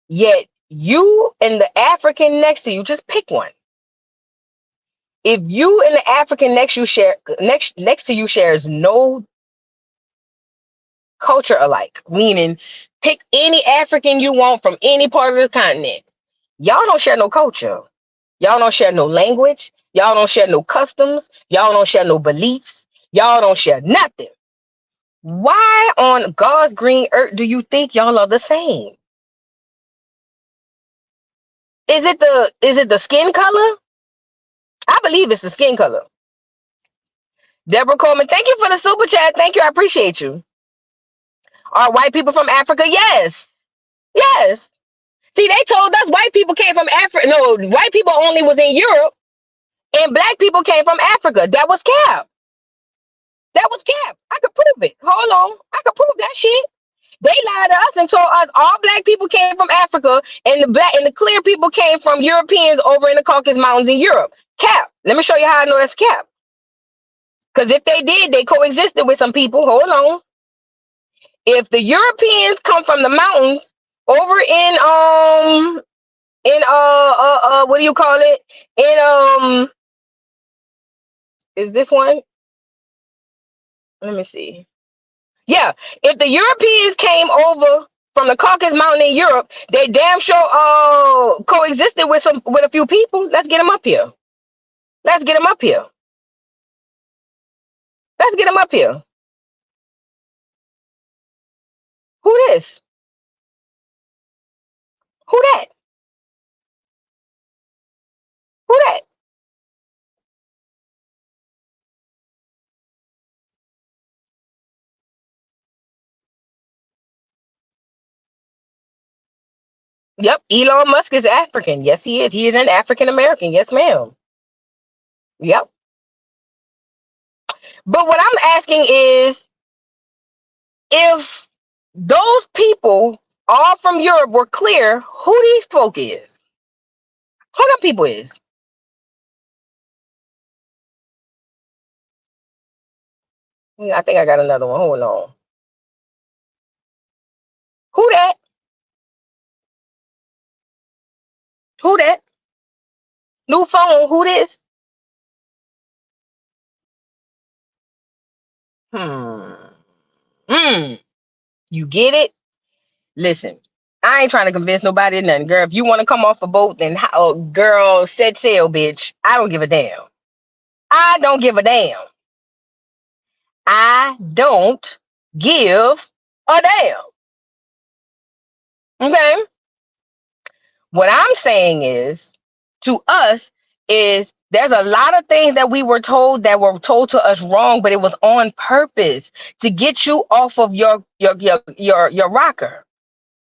yet you and the African next to you, just pick one. If you and the African next to you shares no culture alike, meaning pick any African you want from any part of the continent, y'all don't share no culture. Y'all don't share no language. Y'all don't share no customs. Y'all don't share no beliefs. Y'all don't share nothing. Why on God's green earth do you think y'all are the same? Is it the skin color? I believe it's the skin color. Deborah Coleman, thank you for the super chat. Thank you. I appreciate you. Are white people from Africa? Yes. Yes. See, they told us white people came from Africa. No, white people only was in Europe and black people came from Africa. That was cap. That was cap. I could prove it. Hold on. I could prove that shit. They lied to us and told us all black people came from Africa and the clear people came from Europeans over in the Caucasus Mountains in Europe. Cap. Let me show you how I know that's cap. Because if they did, they coexisted with some people. Hold on. If the Europeans come from the mountains over in what do you call it? Is this one? Let me see. Yeah, if the Europeans came over from the Caucasus Mountain in Europe, they damn sure coexisted with a few people. Let's get them up here. Let's get them up here. Let's get them up here. Who this? Who that? Who that? Yep, Elon Musk is African. Yes, he is. He is an African American. Yes, ma'am. Yep. But what I'm asking is, if those people all from Europe were clear, who these folk is? Who them people is? Yeah, I think I got another one. Hold on. Who that? Who that? New phone. Who this? Hmm. Hmm. You get it? Listen, I ain't trying to convince nobody or nothing, girl. If you want to come off a boat, then how, girl, set sail, bitch. I don't give a damn. I don't give a damn. I don't give a damn. Okay? What I'm saying is, to us, is there's a lot of things that were told to us wrong, but it was on purpose to get you off of your rocker.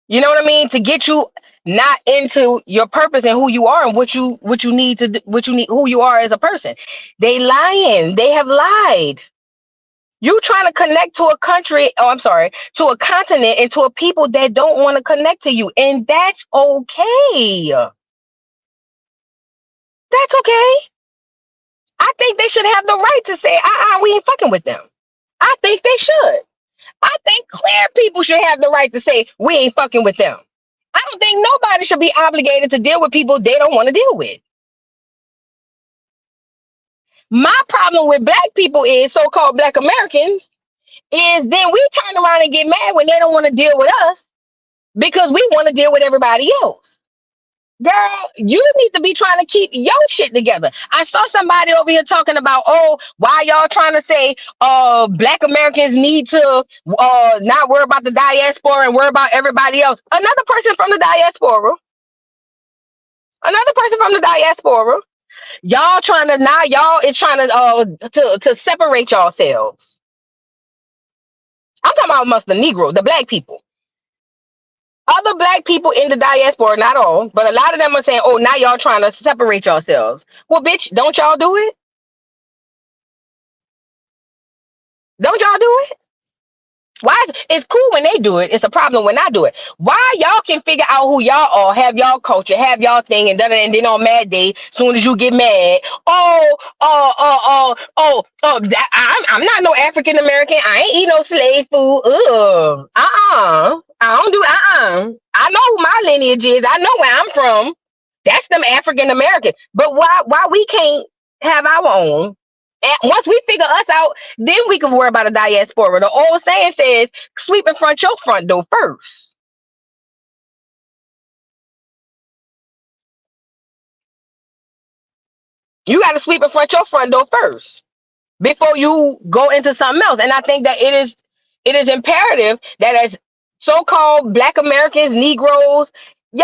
You know what I mean? To get you not into your purpose and who you are and what you need to do, what you need, who you are as a person. They lying. They have lied. You trying to connect to a country, oh, I'm sorry, to a continent and to a people that don't want to connect to you. And that's okay. That's okay. I think they should have the right to say, we ain't fucking with them. I think they should. I think clear people should have the right to say, we ain't fucking with them. I don't think nobody should be obligated to deal with people they don't want to deal with. My problem with black people is so-called black Americans is then we turn around and get mad when they don't want to deal with us because we want to deal with everybody else. Girl, you need to be trying to keep your shit together. I saw somebody over here talking about, oh, why y'all trying to say black Americans need to not worry about the diaspora and worry about everybody else. Another person from the diaspora. Y'all is trying to separate yourselves. I'm talking about amongst the Negro, the black people. Other black people in the diaspora, not all, but a lot of them are saying, oh, now y'all trying to separate yourselves. Well, bitch, don't y'all do it? Don't y'all do it? Why? It's cool when they do it. It's a problem when I do it. Why y'all can figure out who y'all are, have y'all culture, have y'all thing, and then on Mad Day, soon as you get mad, I'm not no African American. I ain't eat no slave food. Ugh. I don't do. I know who my lineage is. I know where I'm from. That's them African American. But why we can't have our own? And once we figure us out, then we can worry about a diaspora. The old saying says, sweep in front your front door first. You got to sweep in front your front door first before you go into something else. And I think that it is imperative that as so-called Black Americans, Negroes, who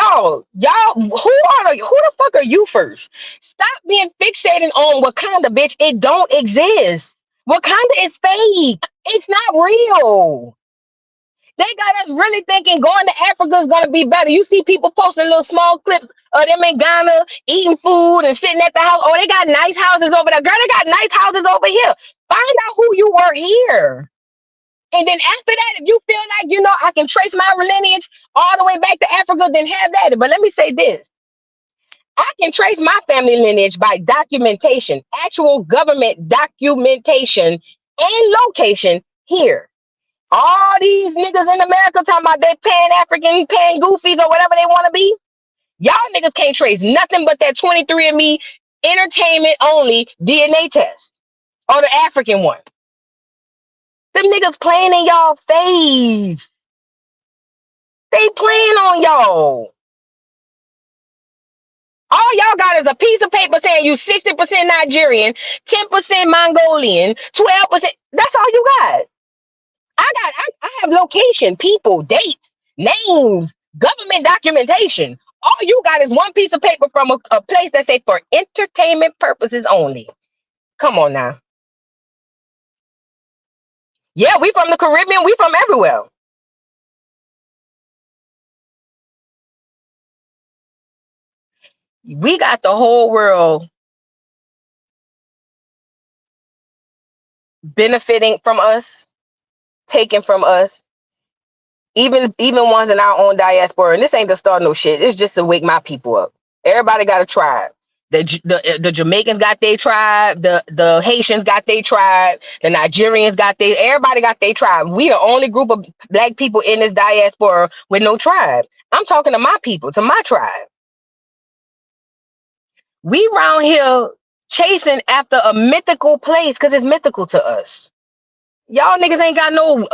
the fuck are you first? Stop being fixated on Wakanda, bitch. It don't exist. Wakanda is fake. It's not real. They got us really thinking going to Africa is gonna be better. You see people posting little small clips of them in Ghana eating food and sitting at the house. Oh, they got nice houses over there. Girl, they got nice houses over here. Find out who you were here. And then after that, if you feel like, I can trace my lineage all the way back to Africa, then have that. But let me say this. I can trace my family lineage by documentation, actual government documentation and location here. All these niggas in America talking about they pan-African, pan-goofies, or whatever they want to be. Y'all niggas can't trace nothing but that 23andMe entertainment only DNA test. Or the African one. Them niggas playing in y'all face. They playing on y'all. All y'all got is a piece of paper saying you 60% Nigerian, 10% Mongolian, 12%. That's all you got. I have location, people, dates, names, government documentation. All you got is one piece of paper from a place that say for entertainment purposes only. Come on now. Yeah, we from the Caribbean. We from everywhere. We got the whole world benefiting from us, taking from us, even ones in our own diaspora. And this ain't to start no shit. It's just to wake my people up. Everybody got a tribe. The Jamaicans got their tribe. The Haitians got their tribe. The Nigerians got their. Everybody got their tribe. We the only group of black people in this diaspora with no tribe. I'm talking to my people, to my tribe. We round here chasing after a mythical place because it's mythical to us. Y'all niggas ain't got no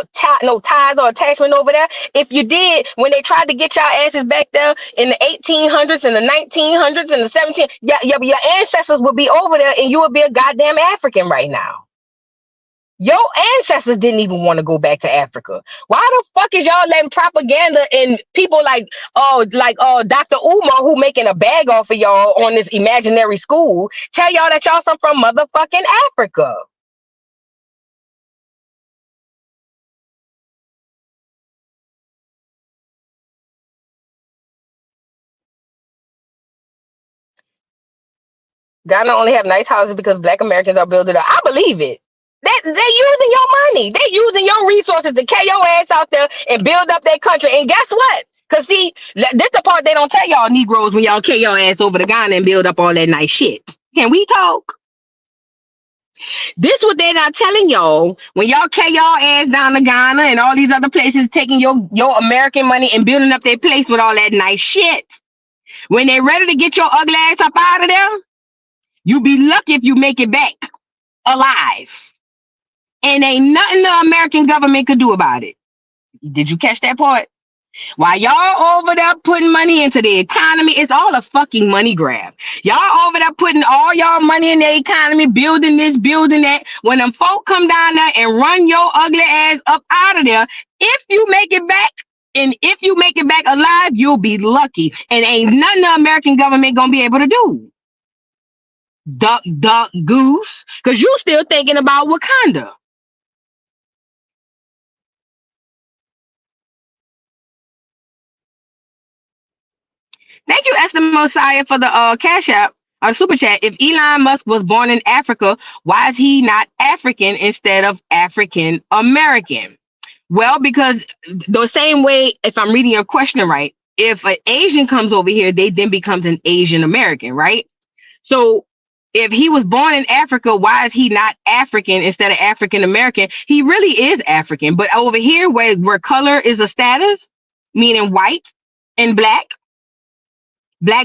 ties or attachment over there. If you did, when they tried to get y'all asses back there in the 1800s and the 1900s and the 1700s, your ancestors would be over there and you would be a goddamn African right now. Your ancestors didn't even want to go back to Africa. Why the fuck is y'all letting propaganda and people like Dr. Umar, who making a bag off of y'all on this imaginary school, tell y'all that y'all some from motherfucking Africa? Ghana only have nice houses because black Americans are building up. I believe it. They using your money. They using your resources to carry your ass out there and build up their country. And guess what? Cause see, this the part they don't tell y'all Negroes when y'all carry your ass over to Ghana and build up all that nice shit. Can we talk? This what they're not telling y'all when y'all carry y'all ass down to Ghana and all these other places, taking your American money and building up their place with all that nice shit. When they're ready to get your ugly ass up out of there, you be lucky if you make it back alive. And ain't nothing the American government could do about it. Did you catch that part? While y'all over there putting money into the economy, it's all a fucking money grab. Y'all over there putting all y'all money in the economy, building this, building that. When them folk come down there and run your ugly ass up out of there, if you make it back, and if you make it back alive, you'll be lucky. And ain't nothing the American government gonna be able to do. Duck, duck, goose. Because you still thinking about Wakanda. Thank you, Esther Mosiah, for the cash app or super chat. If Elon Musk was born in Africa, why is he not African instead of African American? Well, because the same way, if I'm reading your question right, if an Asian comes over here, they then becomes an Asian American, right? So if he was born in Africa, why is he not African instead of African American? He really is African, but over here where color is a status, meaning white and black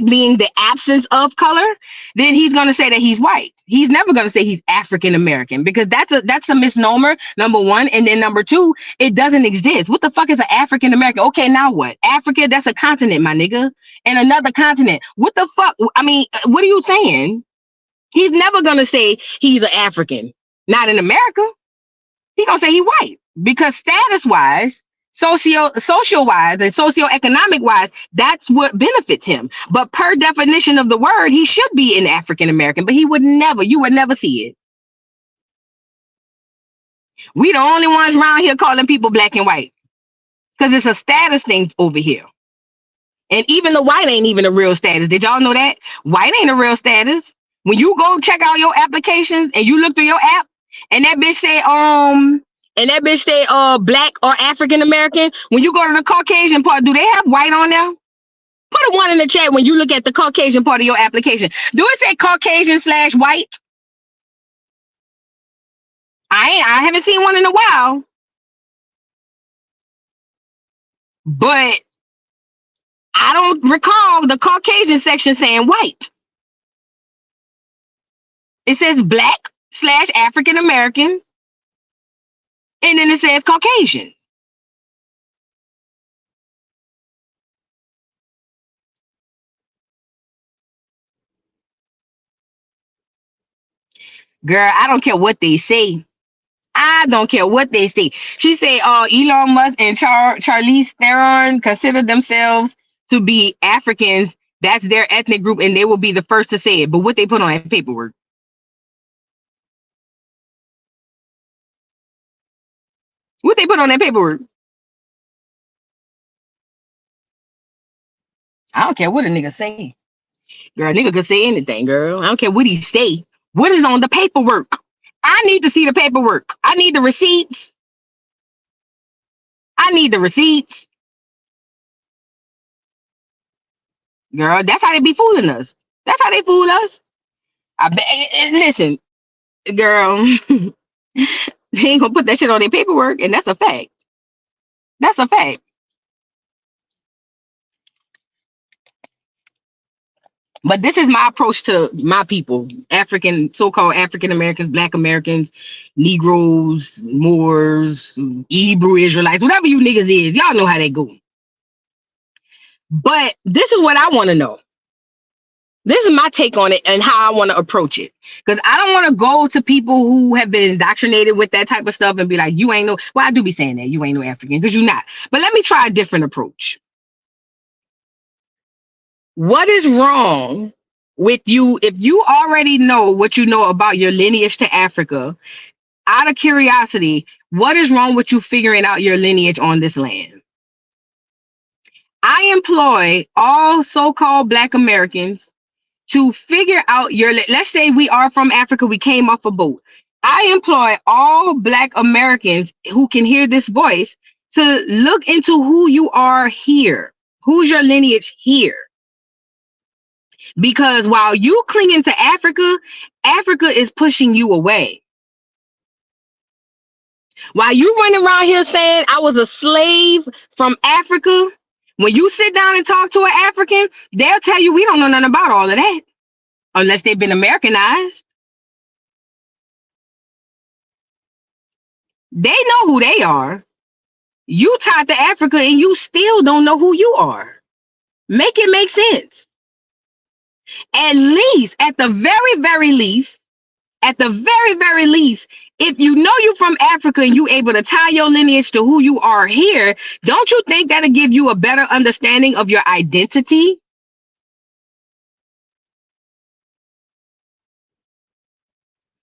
being the absence of color, then he's going to say that he's white. He's never going to say he's African American because that's a misnomer, number one. And then number two, it doesn't exist. What the fuck is an African American? Okay, now what? Africa, that's a continent, my nigga. And another continent. What the fuck? I mean, what are you saying? He's never going to say he's an African. Not in America. He's going to say he's white because status wise, social wise and socioeconomic wise, that's what benefits him. But per definition of the word, he should be an African American, but you would never see it. We the only ones around here calling people black and white because it's a status thing over here. And even the white ain't even a real status. Did y'all know that? White ain't a real status. When you go check out your applications and you look through your app and that bitch say black or African American, when you go to the Caucasian part, do they have white on there? Put a one in the chat when you look at the Caucasian part of your application. Do it say Caucasian/white? I haven't seen one in a while. But I don't recall the Caucasian section saying white. It says black/African American, and then it says Caucasian. Girl, I don't care what they say. I don't care what they say. She said, Elon Musk and Charlize Theron consider themselves to be Africans. That's their ethnic group, and they will be the first to say it. But what they put on that paperwork? What they put on that paperwork? I don't care what a nigga say. Girl, nigga could say anything, girl. I don't care what he say. What is on the paperwork? I need to see the paperwork. I need the receipts. I need the receipts. Girl, that's how they be fooling us. That's how they fool us. I bet. Listen, girl, they ain't gonna put that shit on their paperwork, and that's a fact. That's a fact. But this is my approach to my people, African, so-called African Americans, Black Americans, Negroes, Moors, Hebrew Israelites, whatever you niggas is. Y'all know how they go. But this is what I want to know. This is my take on it and how I want to approach it. Because I don't want to go to people who have been indoctrinated with that type of stuff and be like, you ain't no, well, I do be saying that, you ain't no African, because you're not. But let me try a different approach. What is wrong with you if you already know what you know about your lineage to Africa? Out of curiosity, what is wrong with you figuring out your lineage on this land? I employ all so-called Black Americans to figure out your, let's say we are from Africa, we came off a boat. I employ all Black Americans who can hear this voice to look into who you are here. Who's your lineage here? Because while you clinging to Africa, Africa is pushing you away. While you running around here saying I was a slave from Africa, when you sit down and talk to an African, they'll tell you we don't know nothing about all of that unless they've been Americanized. They know who they are. You tied to Africa and you still don't know who you are. Make it make sense. At least, at the very, very least, if you know you're from Africa and you able to tie your lineage to who you are here, don't you think that'll give you a better understanding of your identity?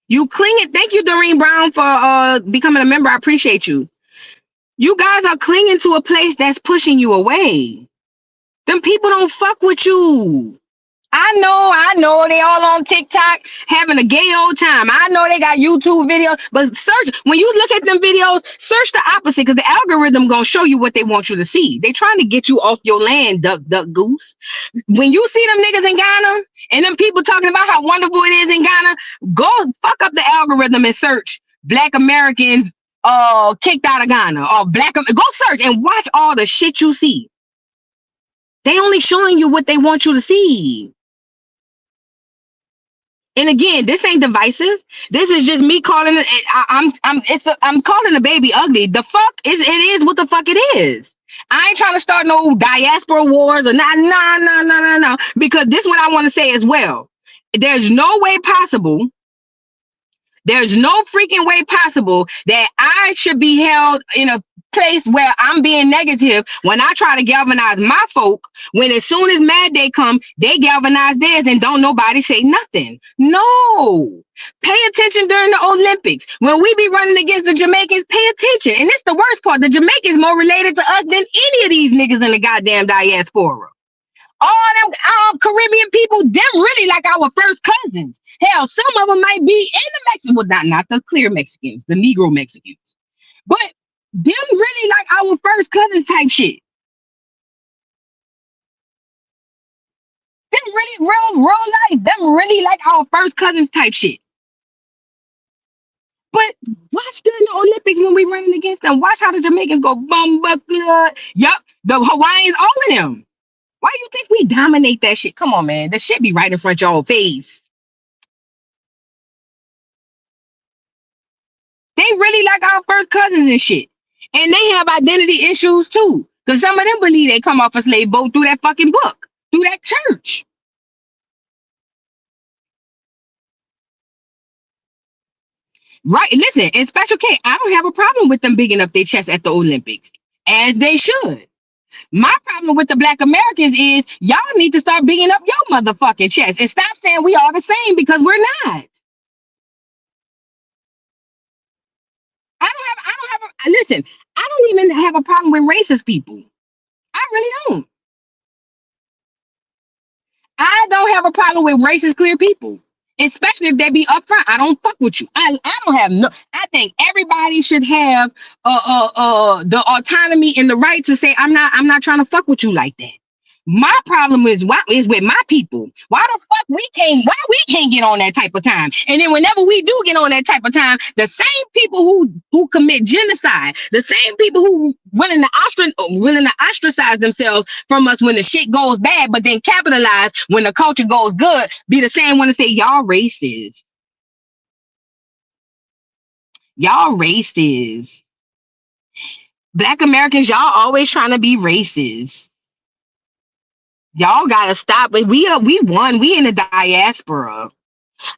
You cling it. Thank you, Doreen Brown, for becoming a member. I appreciate you. You guys are clinging to a place that's pushing you away. Them people don't fuck with you. I know they all on TikTok having a gay old time. I know they got YouTube videos, but search, when you look at them videos, search the opposite, because the algorithm gonna show you what they want you to see. They trying to get you off your land, duck, duck, goose. When you see them niggas in Ghana and them people talking about how wonderful it is in Ghana, go fuck up the algorithm and search Black Americans kicked out of Ghana, or go search and watch all the shit you see. They only showing you what they want you to see. And again, this ain't divisive. This is just me calling it. I'm calling the baby ugly. The fuck is it is what the fuck it is. I ain't trying to start no diaspora wars or no. Because this is what I want to say as well. There's no way possible. There's no freaking way possible that I should be held in a place where I'm being negative when I try to galvanize my folk, when as soon as Mad Day come, they galvanize theirs and don't nobody say nothing. No. Pay attention during the Olympics. When we be running against the Jamaicans, pay attention. And it's the worst part. The Jamaicans more related to us than any of these niggas in the goddamn diaspora. All them Caribbean people, them really like our first cousins. Hell, some of them might be in the Mexican, well, not the clear Mexicans, the Negro Mexicans. But them really like our first cousins type shit. Them really real life. Them really like our first cousins type shit. But watch during the Olympics when we running against them. Watch how the Jamaicans go bum buck. Yup, the Hawaiians, all of them. Why you think we dominate that shit? Come on, man. The shit be right in front of y'all face. They really like our first cousins and shit. And they have identity issues too. Because some of them believe they come off a slave boat through that fucking book, through that church. Right. Listen, in Special K, I don't have a problem with them bigging up their chest at the Olympics. As they should. My problem with the Black Americans is y'all need to start bigging up your motherfucking chest and stop saying we all the same, because we're not. Listen, I don't even have a problem with racist people. I really don't. I don't have a problem with racist clear people, especially if they be upfront. I don't fuck with you. I don't have no. I think everybody should have the autonomy and the right to say I'm not trying to fuck with you like that. My problem is what is with my people. Why the fuck we can't get on that type of time? And then whenever we do get on that type of time, the same people who commit genocide, the same people who willing to ostracize themselves from us when the shit goes bad, but then capitalize when the culture goes good, be the same one to say y'all racist. Y'all racist. Black Americans, y'all always trying to be racist. Y'all gotta stop it. We won. We in the diaspora.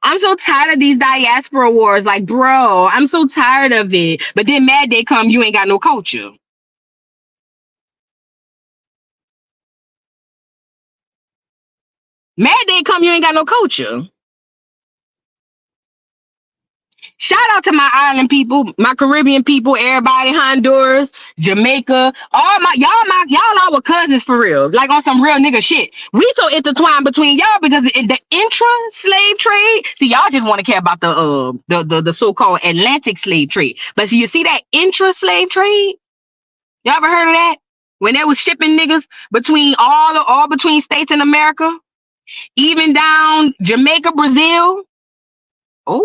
I'm so tired of these diaspora wars. Like, bro, I'm so tired of it. But then mad day come, you ain't got no culture. Mad day come, you ain't got no culture. Shout out to my island people, my Caribbean people, everybody, Honduras, Jamaica, all y'all our cousins for real, like on some real nigga shit. We so intertwined between y'all because the intra slave trade. See, y'all just want to care about the so-called Atlantic slave trade, but see, you see that intra slave trade? Y'all ever heard of that? When they was shipping niggas between all between states in America, even down Jamaica, Brazil. Oh,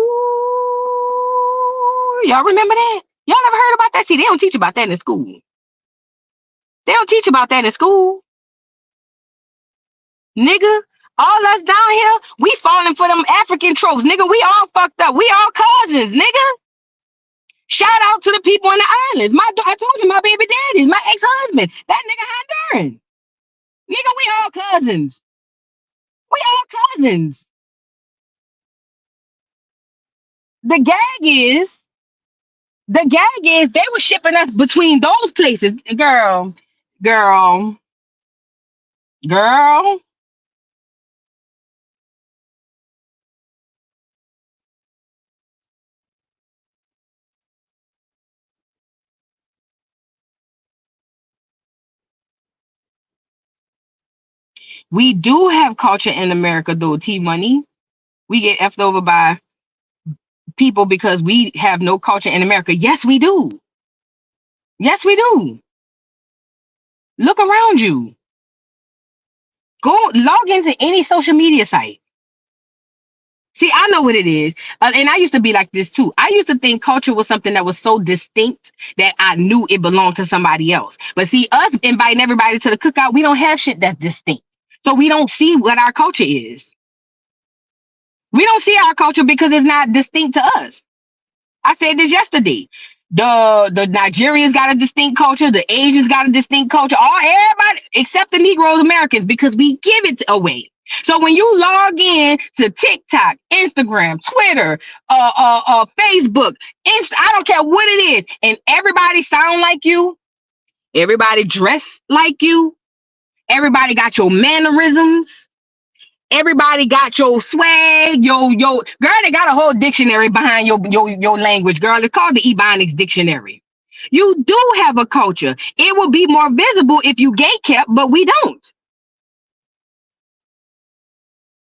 y'all remember that? Y'all never heard about that? See, they don't teach about that in school. They don't teach about that in school. Nigga, all us down here, we falling for them African tropes. Nigga, we all fucked up. We all cousins, nigga. Shout out to the people in the islands. I told you, my baby daddy, my ex-husband. That nigga Honduran. Nigga, we all cousins. We all cousins. The gag is they were shipping us between those places. Girl, girl. We do have culture in America though, T Money. We get effed over by people because we have no culture in America. Yes, we do. Yes, we do. Look around you. Go log into any social media site. See, I know what it is. And I used to be like this too. I used to think culture was something that was so distinct that I knew it belonged to somebody else. But see, us inviting everybody to the cookout, we don't have shit that's distinct. So we don't see what our culture is. We don't see our culture because it's not distinct to us. I said this yesterday. The Nigerians got a distinct culture. The Asians got a distinct culture. All everybody except the Negroes Americans because we give it away. So when you log in to TikTok, Instagram, Twitter, Facebook, I don't care what it is, and everybody sound like you, everybody dress like you, everybody got your mannerisms. Everybody got your swag, girl. They got a whole dictionary behind your language, girl. It's called the Ebonics Dictionary. You do have a culture. It will be more visible if you gate kept, but we don't.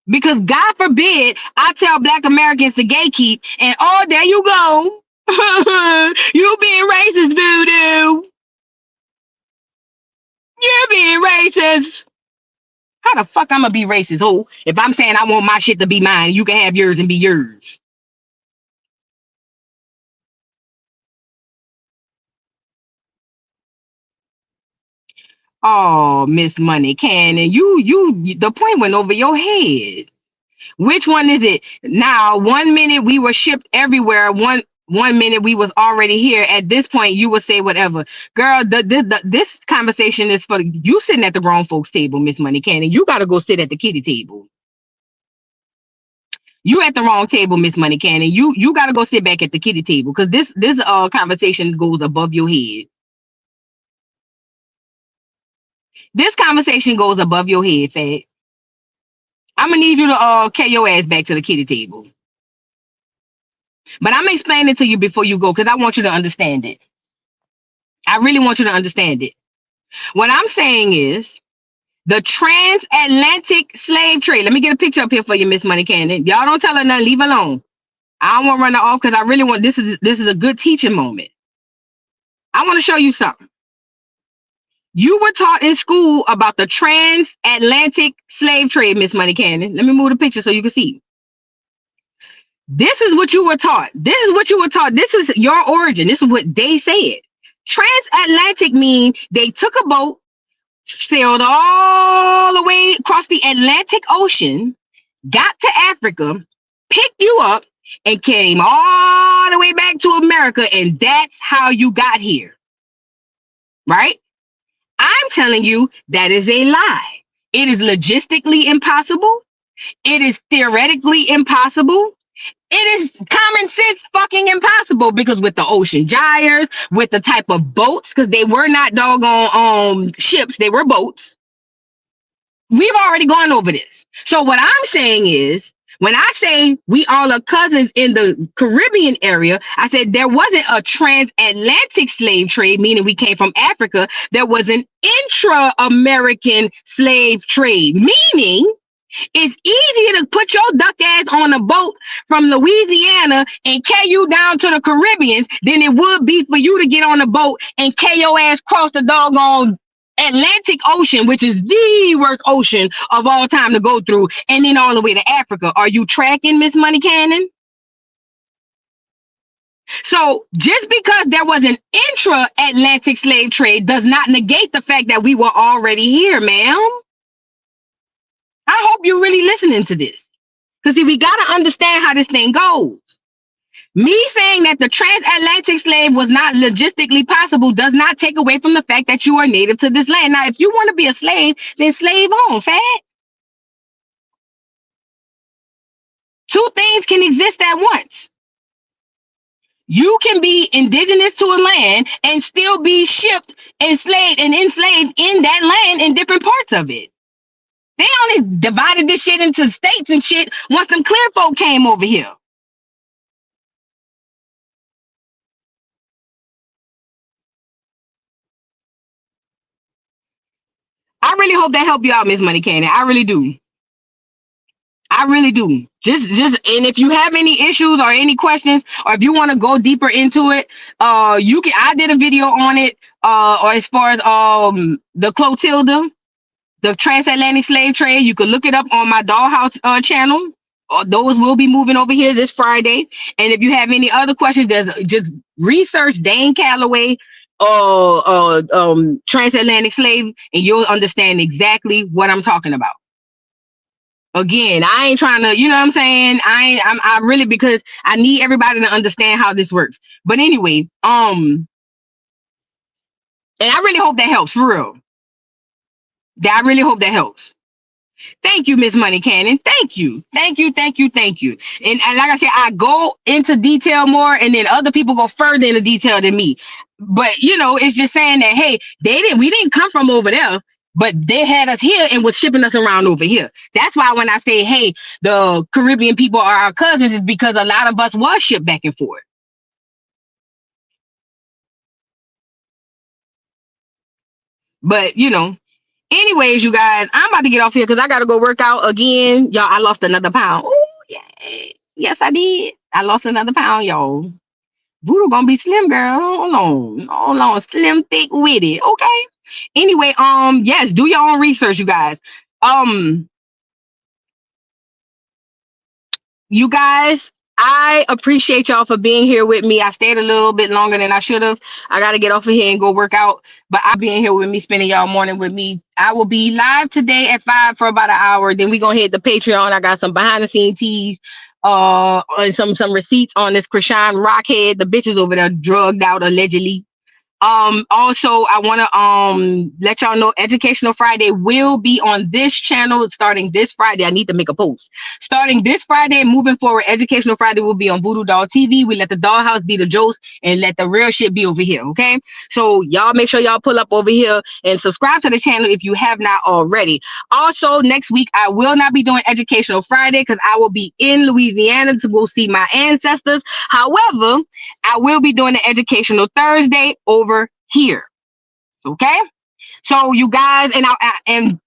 Because God forbid I tell Black Americans to gatekeep, and oh, there you go. You being racist, voodoo. You're being racist. How the fuck I'm gonna be racist, ho? If I'm saying I want my shit to be mine, you can have yours and be yours. Oh, Miss Money Cannon, the point went over your head. Which one is it? Now, 1 minute we were shipped everywhere. One minute we was already here. At this point, you will say whatever, girl. This conversation is for you sitting at the wrong folks' table, Miss Money Cannon. You gotta go sit at the kitty table. You at the wrong table, Miss Money Cannon. You gotta go sit back at the kitty table because this conversation goes above your head. This conversation goes above your head, Fat. I'm gonna need you to carry your ass back to the kitty table. But I'm gonna explain it to you before you go because I want you to understand it. I really want you to understand it. What I'm saying is The transatlantic slave trade. Let me get a picture up here for you, Miss Money Cannon. Y'all don't tell her nothing. Leave her alone. I don't want to run her off because I really want this is a good teaching moment. I want to show you something. You were taught in school about the transatlantic slave trade, Miss Money Cannon. Let me move the picture so you can see. This is what you were taught. This is what you were taught. This is your origin. This is what they said. Transatlantic means they took a boat, sailed all the way across the Atlantic Ocean, got to Africa, picked you up, and came all the way back to America, and that's how you got here. Right? I'm telling you that is a lie. It is logistically impossible. It is theoretically impossible. It is common sense fucking impossible because with the ocean gyres, with the type of boats, because they were not doggone ships, they were boats. We've already gone over this. So what I'm saying is, when I say we all are cousins in the Caribbean area, I said there wasn't a transatlantic slave trade, meaning we came from Africa. There was an intra-American slave trade, meaning it's easier to put your duck ass on a boat from Louisiana and carry you down to the Caribbeans than it would be for you to get on a boat and carry your ass across the doggone Atlantic Ocean, which is the worst ocean of all time to go through, and then all the way to Africa. Are you tracking, Miss Money Cannon? So just because there was an intra-Atlantic slave trade does not negate the fact that we were already here, ma'am. I hope you're really listening to this. Because see, we got to understand how this thing goes. Me saying that the transatlantic slave was not logistically possible does not take away from the fact that you are native to this land. Now, if you want to be a slave, then slave on, fat. Two things can exist at once. You can be indigenous to a land and still be shipped, enslaved, and enslaved in that land in different parts of it. They only divided this shit into states and shit once them clear folk came over here. I really hope that helped you out, Miss Money Cannon. I really do. I really do. Just and if you have any issues or any questions, or if you want to go deeper into it, you can. I did a video on it, or as far as the Clotilda, the transatlantic slave trade. You could look it up on my Dollhouse channel. Those will be moving over here this Friday. And if you have any other questions, just research Dane Calloway transatlantic slave, and you'll understand exactly what I'm talking about. Again, I ain't trying to, you know what I'm saying? I really, because I need everybody to understand how this works. But anyway, and I really hope that helps, for real. I really hope that helps. Thank you, Miss Money Cannon. Thank you. Thank you. And like I said, I go into detail more, and then other people go further into detail than me. But you know, it's just saying that, hey, we didn't come from over there, but they had us here and was shipping us around over here. That's why when I say, hey, the Caribbean people are our cousins, is because a lot of us was shipped back and forth. But you know, anyways, you guys, I'm about to get off here because I got to go work out again. Y'all, I lost another pound. Oh, yeah. Yes, I did. I lost another pound, y'all. Voodoo gonna be slim, girl. Hold on. Slim, thick, witty. Okay. Anyway, yes, do your own research, you guys. You guys, I appreciate y'all for being here with me. I stayed a little bit longer than I should have. I got to get off of here and go work out. But I'll be in here with me, spending y'all morning with me. I will be live today at 5 for about an hour. Then we going to hit the Patreon. I got some behind the scenes teas, and some receipts on this Krishan Rockhead. The bitches over there drugged out allegedly. Also, I want to let y'all know Educational Friday will be on this channel starting this Friday. I need to make a post. Starting this Friday and moving forward, Educational Friday will be on Voodoo Doll TV. We let the Dollhouse be the Joce and let the real shit be over here, okay? So y'all make sure y'all pull up over here and subscribe to the channel if you have not already. Also, next week, I will not be doing Educational Friday because I will be in Louisiana to go see my ancestors. However, I will be doing the Educational Thursday over here. Okay? So you guys, and